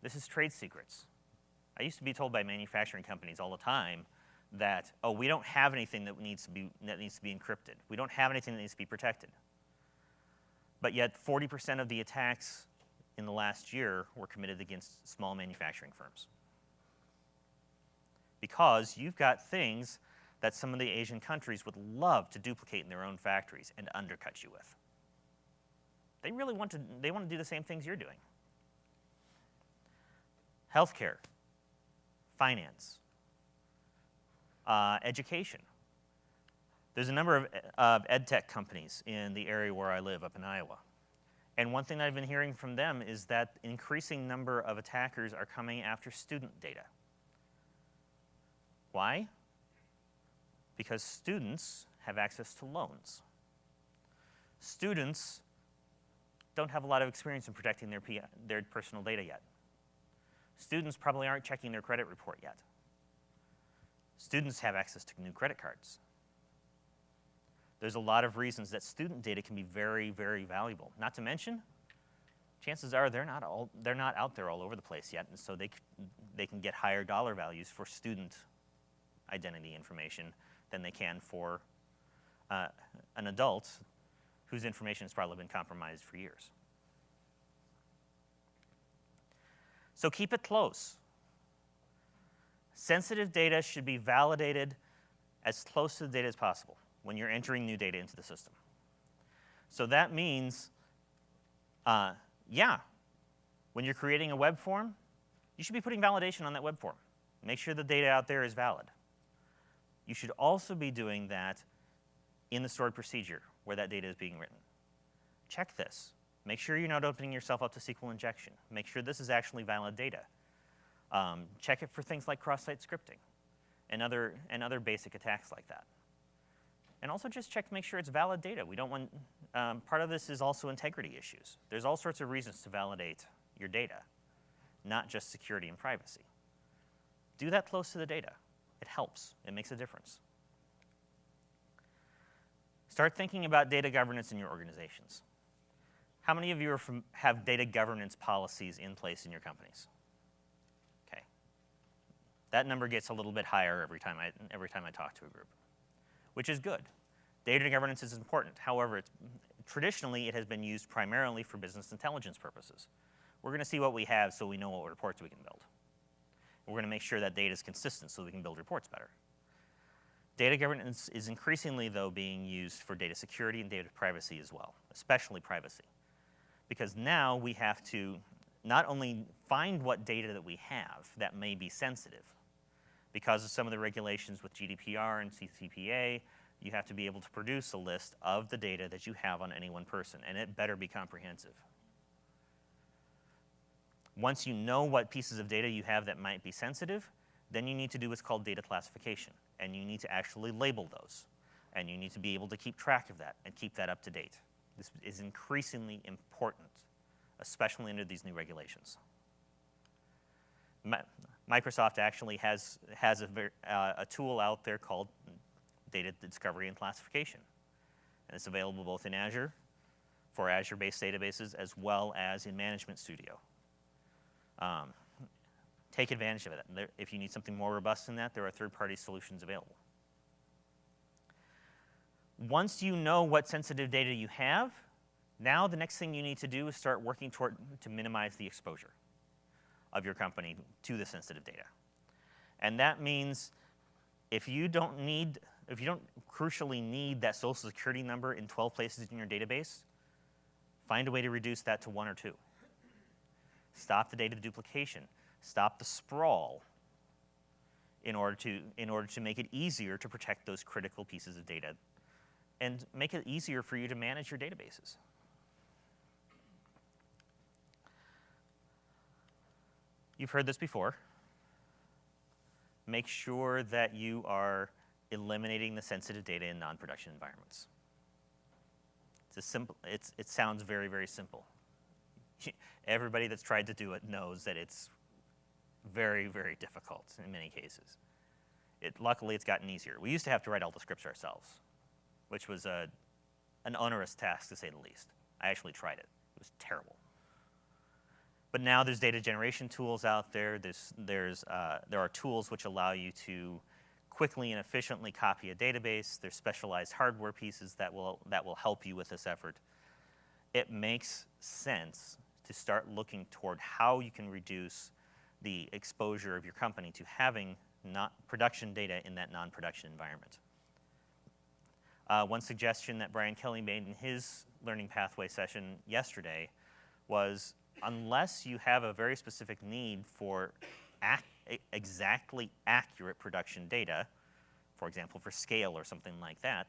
[SPEAKER 1] this is trade secrets. I used to be told by manufacturing companies all the time that, oh, we don't have anything that needs to be encrypted. We don't have anything that needs to be protected. But yet 40% of the attacks in the last year were committed against small manufacturing firms. Because you've got things that some of the Asian countries would love to duplicate in their own factories and undercut you with. They really want to do the same things you're doing. Healthcare, finance, education. There's a number of ed tech companies in the area where I live up in Iowa. And one thing that I've been hearing from them is that an increasing number of attackers are coming after student data. Why? Because students have access to loans. Students don't have a lot of experience in protecting their personal data yet. Students probably aren't checking their credit report yet. Students have access to new credit cards. There's a lot of reasons that student data can be very, very valuable. Not to mention, chances are they're not out there all over the place yet, and so they can get higher dollar values for student identity information than they can for an adult whose information has probably been compromised for years. So keep it close. Sensitive data should be validated as close to the data as possible when you're entering new data into the system. So that means, yeah, when you're creating a web form, you should be putting validation on that web form. Make sure the data out there is valid. You should also be doing that in the stored procedure where that data is being written. Check this. Make sure you're not opening yourself up to SQL injection. Make sure this is actually valid data. Check it for things like cross-site scripting and other basic attacks like that. And also just check to make sure it's valid data. We don't want, part of this is also integrity issues. There's all sorts of reasons to validate your data, not just security and privacy. Do that close to the data. It helps. It makes a difference. Start thinking about data governance in your organizations. How many of you have data governance policies in place in your companies? Okay. That number gets a little bit higher every time I talk to a group, which is good. Data governance is important. However, traditionally, it has been used primarily for business intelligence purposes. We're going to see what we have so we know what reports we can build. We're going to make sure that data is consistent so we can build reports better. Data governance is increasingly, though, being used for data security and data privacy as well, especially privacy. Because now we have to not only find what data that we have that may be sensitive. Because of some of the regulations with GDPR and CCPA, you have to be able to produce a list of the data that you have on any one person, and it better be comprehensive. Once you know what pieces of data you have that might be sensitive, then you need to do what's called data classification, and you need to actually label those. And you need to be able to keep track of that and keep that up to date. This is increasingly important, especially under these new regulations. Microsoft actually has a tool out there called Data Discovery and Classification. And it's available both in Azure, for Azure-based databases, as well as in Management Studio. Take advantage of it. If you need something more robust than that, there are third-party solutions available. Once you know what sensitive data you have, now the next thing you need to do is start working to minimize the exposure of your company to the sensitive data. And that means if you don't crucially need that social security number in 12 places in your database, find a way to reduce that to 1 or 2. Stop the data duplication. Stop the sprawl in order to make it easier to protect those critical pieces of data and make it easier for you to manage your databases. You've heard this before. Make sure that you are eliminating the sensitive data in non-production environments. It sounds very, very simple. Everybody that's tried to do it knows that it's very, very difficult in many cases. Luckily, it's gotten easier. We used to have to write all the scripts ourselves, which was an onerous task, to say the least. I actually tried it. It was terrible. But now there's data generation tools out there. There are tools which allow you to quickly and efficiently copy a database. There's specialized hardware pieces that will help you with this effort. It makes sense to start looking toward how you can reduce the exposure of your company to having not production data in that non-production environment. One suggestion that Brian Kelly made in his learning pathway session yesterday was, unless you have a very specific need for exactly accurate production data, for example, for scale or something like that,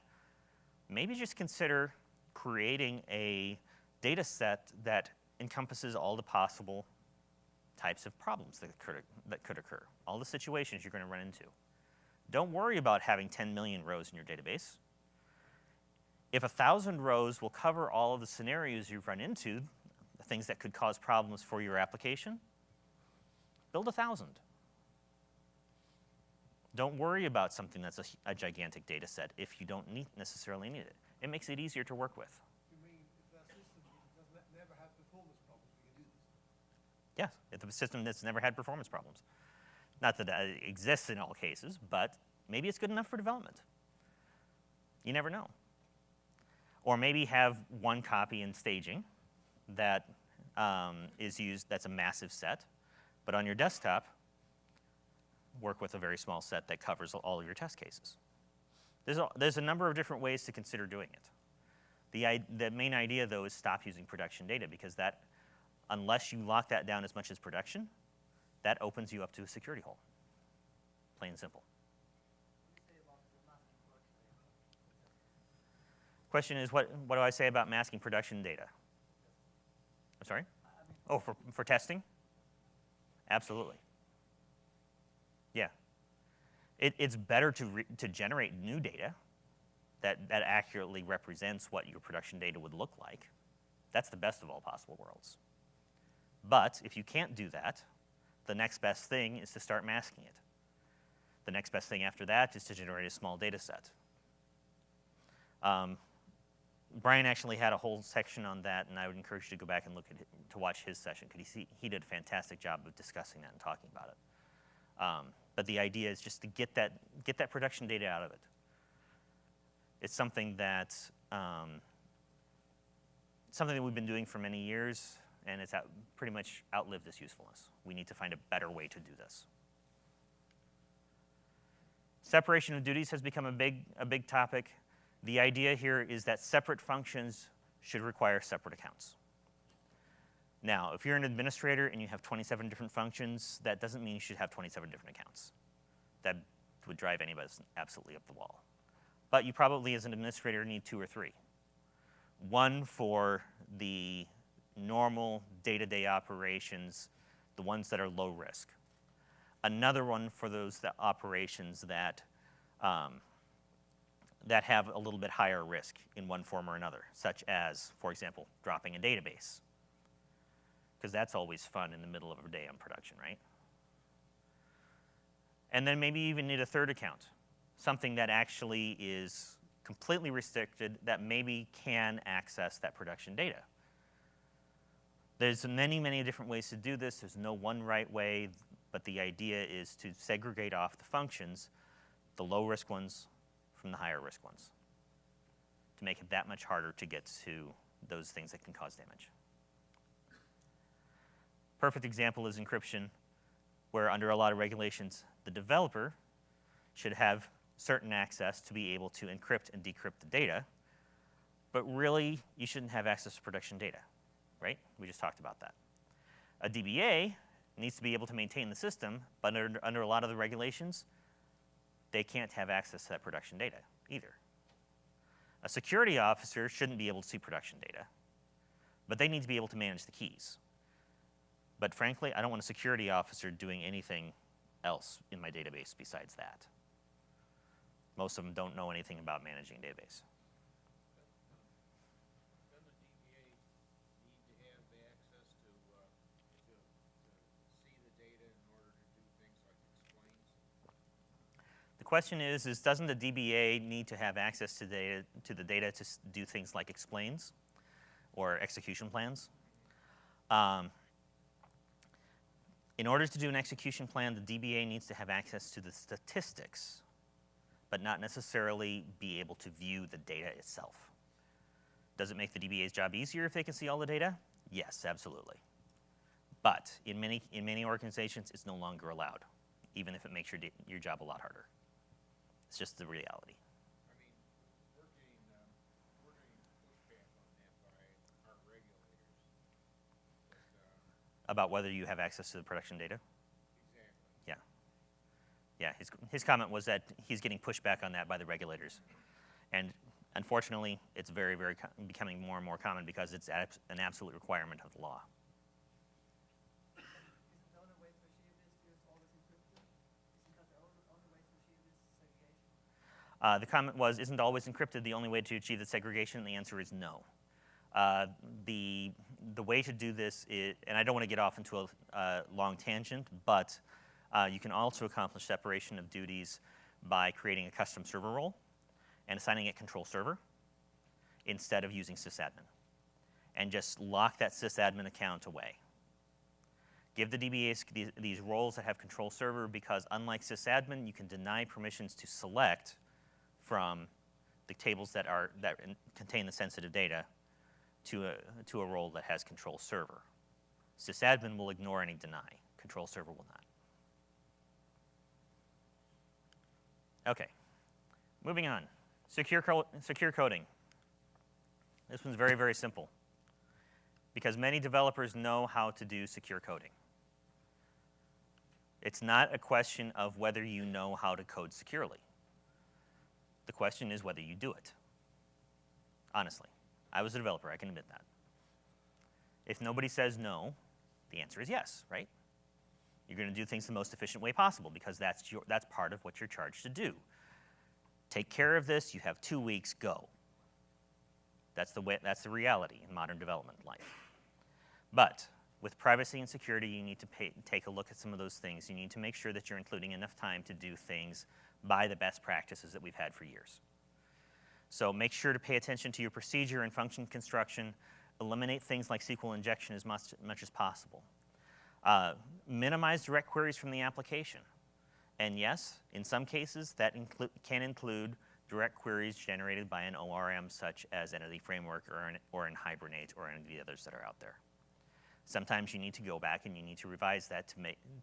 [SPEAKER 1] maybe just consider creating a data set that encompasses all the possible types of problems that could occur, all the situations you're going to run into. Don't worry about having 10 million rows in your database. If 1,000 rows will cover all of the scenarios you've run into, the things that could cause problems for your application, build 1,000. Don't worry about something that's a gigantic data set if you don't necessarily need it. It makes it easier to work with.
[SPEAKER 3] You mean if our system never had performance problems, we can do this?
[SPEAKER 1] Yes, if the system that's never had performance problems. Not that it exists in all cases, but maybe it's good enough for development. You never know. Or maybe have one copy in staging that is used, that's a massive set. But on your desktop, work with a very small set that covers all of your test cases. There's a number of different ways to consider doing it. The main idea, though, is stop using production data, because that, unless you lock that down as much as production, that opens you up to a security hole. Plain and simple. Question is, what do I say about masking production data? I'm sorry? Oh, for testing? Absolutely. Yeah. It's better to generate new data that accurately represents what your production data would look like. That's the best of all possible worlds. But if you can't do that, the next best thing is to start masking it. The next best thing after that is to generate a small data set. Brian actually had a whole section on that, and I would encourage you to go back and to watch his session, because he did a fantastic job of discussing that and talking about it. But the idea is just to get that production data out of it. It's something that we've been doing for many years, and it's pretty much outlived its usefulness. We need to find a better way to do this. Separation of duties has become a big topic. The idea here is that separate functions should require separate accounts. Now, if you're an administrator and you have 27 different functions, that doesn't mean you should have 27 different accounts. That would drive anybody absolutely up the wall. But you probably, as an administrator, need 2 or 3. One for the normal day-to-day operations, the ones that are low risk. Another one for those operations that have a little bit higher risk in one form or another, such as, for example, dropping a database. Because that's always fun in the middle of a day on production, right? And then maybe you even need a third account, something that actually is completely restricted that maybe can access that production data. There's many, many different ways to do this. There's no one right way, but the idea is to segregate off the functions, the low-risk ones from the higher-risk ones, to make it that much harder to get to those things that can cause damage. Perfect example is encryption, where under a lot of regulations, the developer should have certain access to be able to encrypt and decrypt the data, but really, you shouldn't have access to production data, right? We just talked about that. A DBA needs to be able to maintain the system, but under a lot of the regulations, they can't have access to that production data either. A security officer shouldn't be able to see production data, but they need to be able to manage the keys. But frankly, I don't want a security officer doing anything else in my database besides that. Most of them don't know anything about managing a database.
[SPEAKER 5] Doesn't the DBA need to have the access to see the data in order to do things like explains?
[SPEAKER 1] The question is doesn't the DBA need to have access to the data to do things like explains or execution plans? In order to do an execution plan, the DBA needs to have access to the statistics, but not necessarily be able to view the data itself. Does it make the DBA's job easier if they can see all the data? Yes, absolutely. But in many organizations, it's no longer allowed, even if it makes your job a lot harder. It's just the reality.
[SPEAKER 5] I mean, we're getting pushback on that by our regulators. But,
[SPEAKER 1] About whether you have access to the production data?
[SPEAKER 5] exactly.
[SPEAKER 1] Yeah. Yeah, his comment was that he's getting pushback on that by the regulators. And unfortunately, it's very, very becoming more and more common because it's an absolute requirement of the law.
[SPEAKER 2] Isn't the only way to achieve this just always encrypted? Isn't that the only way to achieve this segregation?
[SPEAKER 1] The comment was, isn't always encrypted the only way to achieve the segregation? The answer is no. The way to do this is, and I don't want to get off into a long tangent, but you can also accomplish separation of duties by creating a custom server role and assigning it control server instead of using sysadmin. And just lock that sysadmin account away. Give the DBAs these roles that have control server because unlike sysadmin, you can deny permissions to select from the tables that contain the sensitive data, to a role that has control server. Sysadmin will ignore any deny. Control server will not. Okay, moving on. Secure coding. This one's very, very simple because many developers know how to do secure coding. It's not a question of whether you know how to code securely. The question is whether you do it. Honestly, I was a developer, I can admit that. If nobody says no, the answer is yes, right? You're going to do things the most efficient way possible because that's part of what you're charged to do. Take care of this, you have 2 weeks, go. That's the reality in modern development life. But with privacy and security, you need to take a look at some of those things. You need to make sure that you're including enough time to do things by the best practices that we've had for years. So make sure to pay attention to your procedure and function construction. Eliminate things like SQL injection as much as possible. Minimize direct queries from the application. And yes, in some cases, that can include direct queries generated by an ORM such as Entity Framework or in Hibernate or any of the others that are out there. Sometimes you need to go back and you need to revise that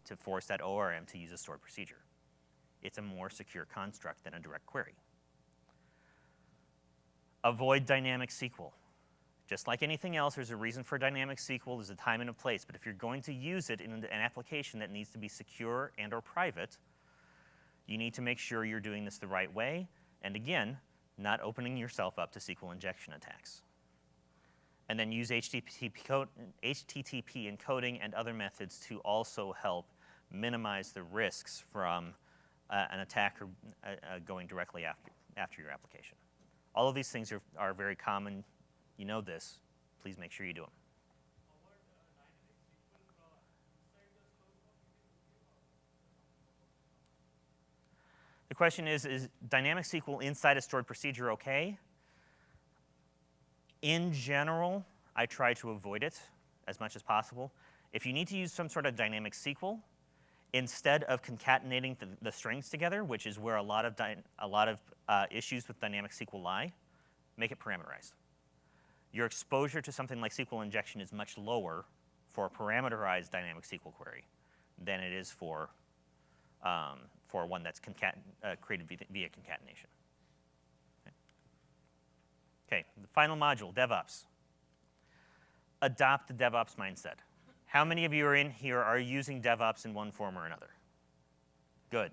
[SPEAKER 1] to force that ORM to use a stored procedure. It's a more secure construct than a direct query. Avoid dynamic SQL. Just like anything else, there's a reason for dynamic SQL, there's a time and a place, but if you're going to use it in an application that needs to be secure and or private, you need to make sure you're doing this the right way, and again, not opening yourself up to SQL injection attacks. And then use HTTP encoding and other methods to also help minimize the risks from an attacker going directly after your application. All of these things are very common. You know this. Please make sure you do them. The question is dynamic SQL inside a stored procedure okay? In general, I try to avoid it as much as possible. If you need to use some sort of dynamic SQL, instead of concatenating the strings together, which is where a lot of issues with dynamic SQL lie, make it parameterized. Your exposure to something like SQL injection is much lower for a parameterized dynamic SQL query than it is for one that's created via concatenation. Okay, the final module, DevOps. Adopt the DevOps mindset. How many of you are in here are using DevOps in one form or another? Good,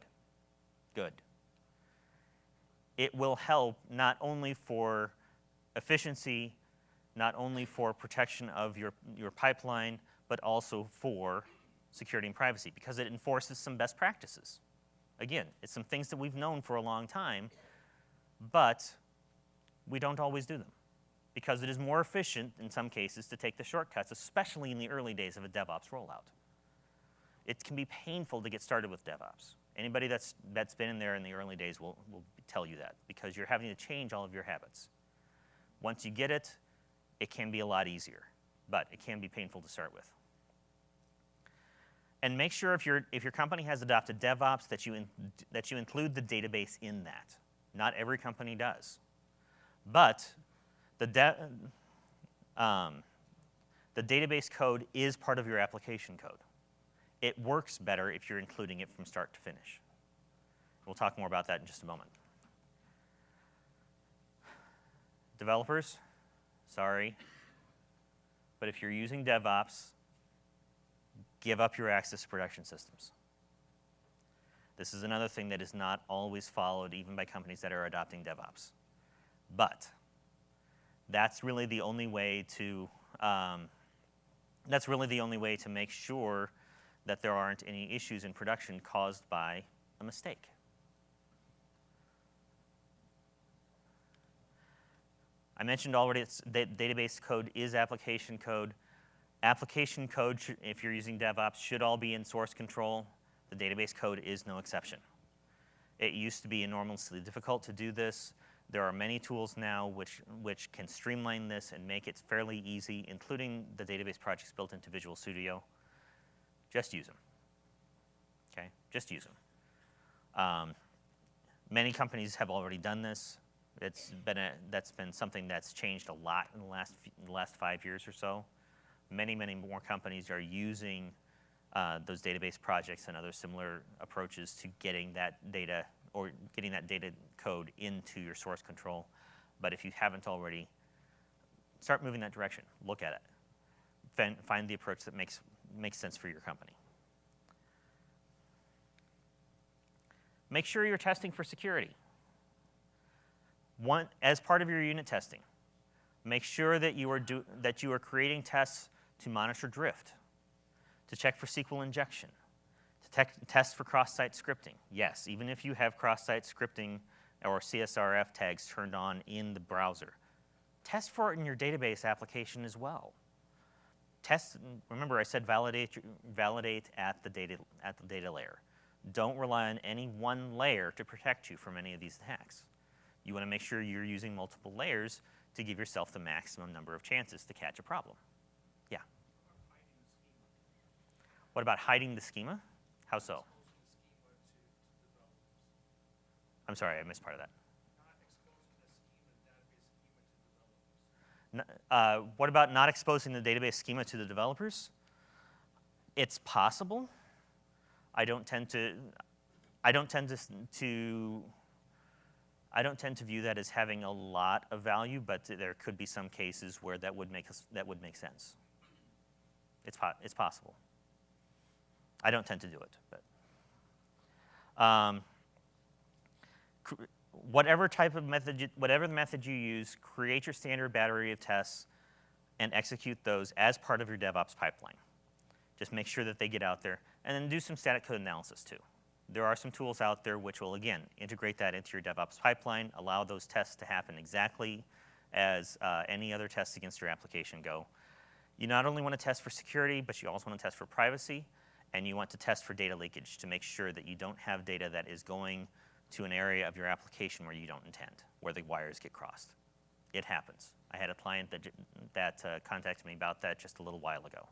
[SPEAKER 1] good. It will help not only for efficiency, not only for protection of your pipeline, but also for security and privacy because it enforces some best practices. Again, it's some things that we've known for a long time, but we don't always do them because it is more efficient in some cases to take the shortcuts, especially in the early days of a DevOps rollout. It can be painful to get started with DevOps. Anybody that's been in there in the early days will tell you that because you're having to change all of your habits. Once you get it, it can be a lot easier, but it can be painful to start with. And make sure if your company has adopted DevOps that you include the database in that. Not every company does. But the database code is part of your application code. It works better if you're including it from start to finish. We'll talk more about that in just a moment. Developers, sorry, but if you're using DevOps, give up your access to production systems. This is another thing that is not always followed even by companies that are adopting DevOps. But that's really the only way to make sure that there aren't any issues in production caused by a mistake. I mentioned already that database code is application code. Application code, if you're using DevOps, should all be in source control. The database code is no exception. It used to be enormously difficult to do this. There are many tools now which can streamline this and make it fairly easy, including the database projects built into Visual Studio. Just use them. Okay, just use them. Many companies have already done this. That's been something that's changed a lot in the last 5 years or so. Many more companies are using those database projects and other similar approaches to getting that data or getting that data code into your source control. But if you haven't already, start moving that direction. Look at it. Find the approach that makes sense for your company. Make sure you're testing for security. As part of your unit testing, make sure that you are creating tests to monitor drift, to check for SQL injection, to test for cross-site scripting. Yes, even if you have cross-site scripting or CSRF tags turned on in the browser, test for it in your database application as well. Remember I said validate at the data layer. Don't rely on any one layer to protect you from any of these attacks. You want to make sure you're using multiple layers to give yourself the maximum number of chances to catch a problem. Yeah? What about hiding the schema? How so? I'm sorry, I missed part of that. What about not exposing the database schema to the developers? It's possible. I don't tend to view that as having a lot of value, but there could be some cases where that would make sense. It's possible. I don't tend to do it, but whatever the method you use, create your standard battery of tests and execute those as part of your DevOps pipeline. Just make sure that they get out there, and then do some static code analysis too. There are some tools out there which will, again, integrate that into your DevOps pipeline, allow those tests to happen exactly as any other tests against your application go. You not only want to test for security, but you also want to test for privacy, and you want to test for data leakage to make sure that you don't have data that is going to an area of your application where you don't intend, where the wires get crossed. It happens. I had a client that contacted me about that just a little while ago.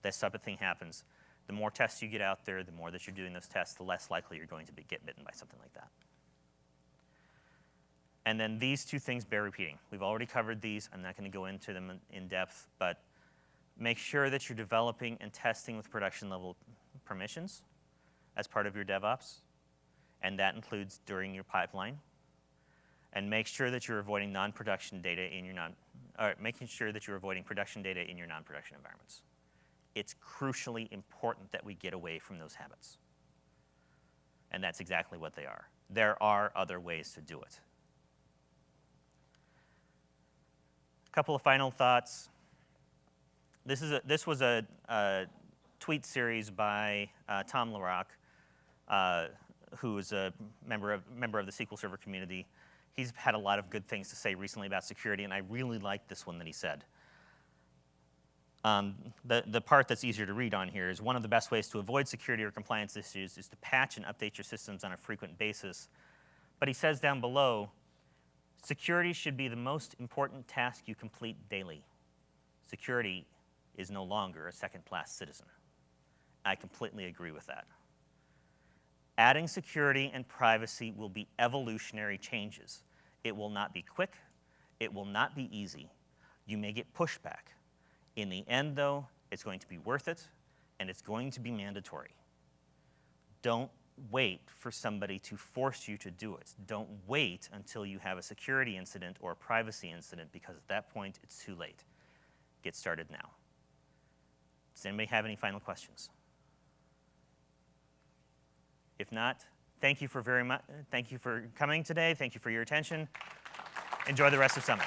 [SPEAKER 1] This type of thing happens. The more tests you get out there, the more that you're doing those tests, the less likely you're going to get bitten by something like that. And then these two things bear repeating. We've already covered these. I'm not going to go into them in depth, but make sure that you're developing and testing with production level permissions as part of your DevOps, and that includes during your pipeline. And make sure that you're avoiding non-production data in your making sure that you're avoiding production data in your non-production environments. It's crucially important that we get away from those habits. And that's exactly what they are. There are other ways to do it. A couple of final thoughts. This was a tweet series by Tom LaRock, who is a member of the SQL Server community. He's had a lot of good things to say recently about security, and I really like this one that he said. The part that's easier to read on here is one of the best ways to avoid security or compliance issues is to patch and update your systems on a frequent basis. But he says down below, security should be the most important task you complete daily. Security is no longer a second-class citizen. I completely agree with that. Adding security and privacy will be evolutionary changes. It will not be quick. It will not be easy. You may get pushback. In the end, though, it's going to be worth it, and it's going to be mandatory. Don't wait for somebody to force you to do it. Don't wait until you have a security incident or a privacy incident, because at that point, it's too late. Get started now. Does anybody have any final questions? If not, thank you for coming today. Thank you for your attention. Enjoy the rest of Summit.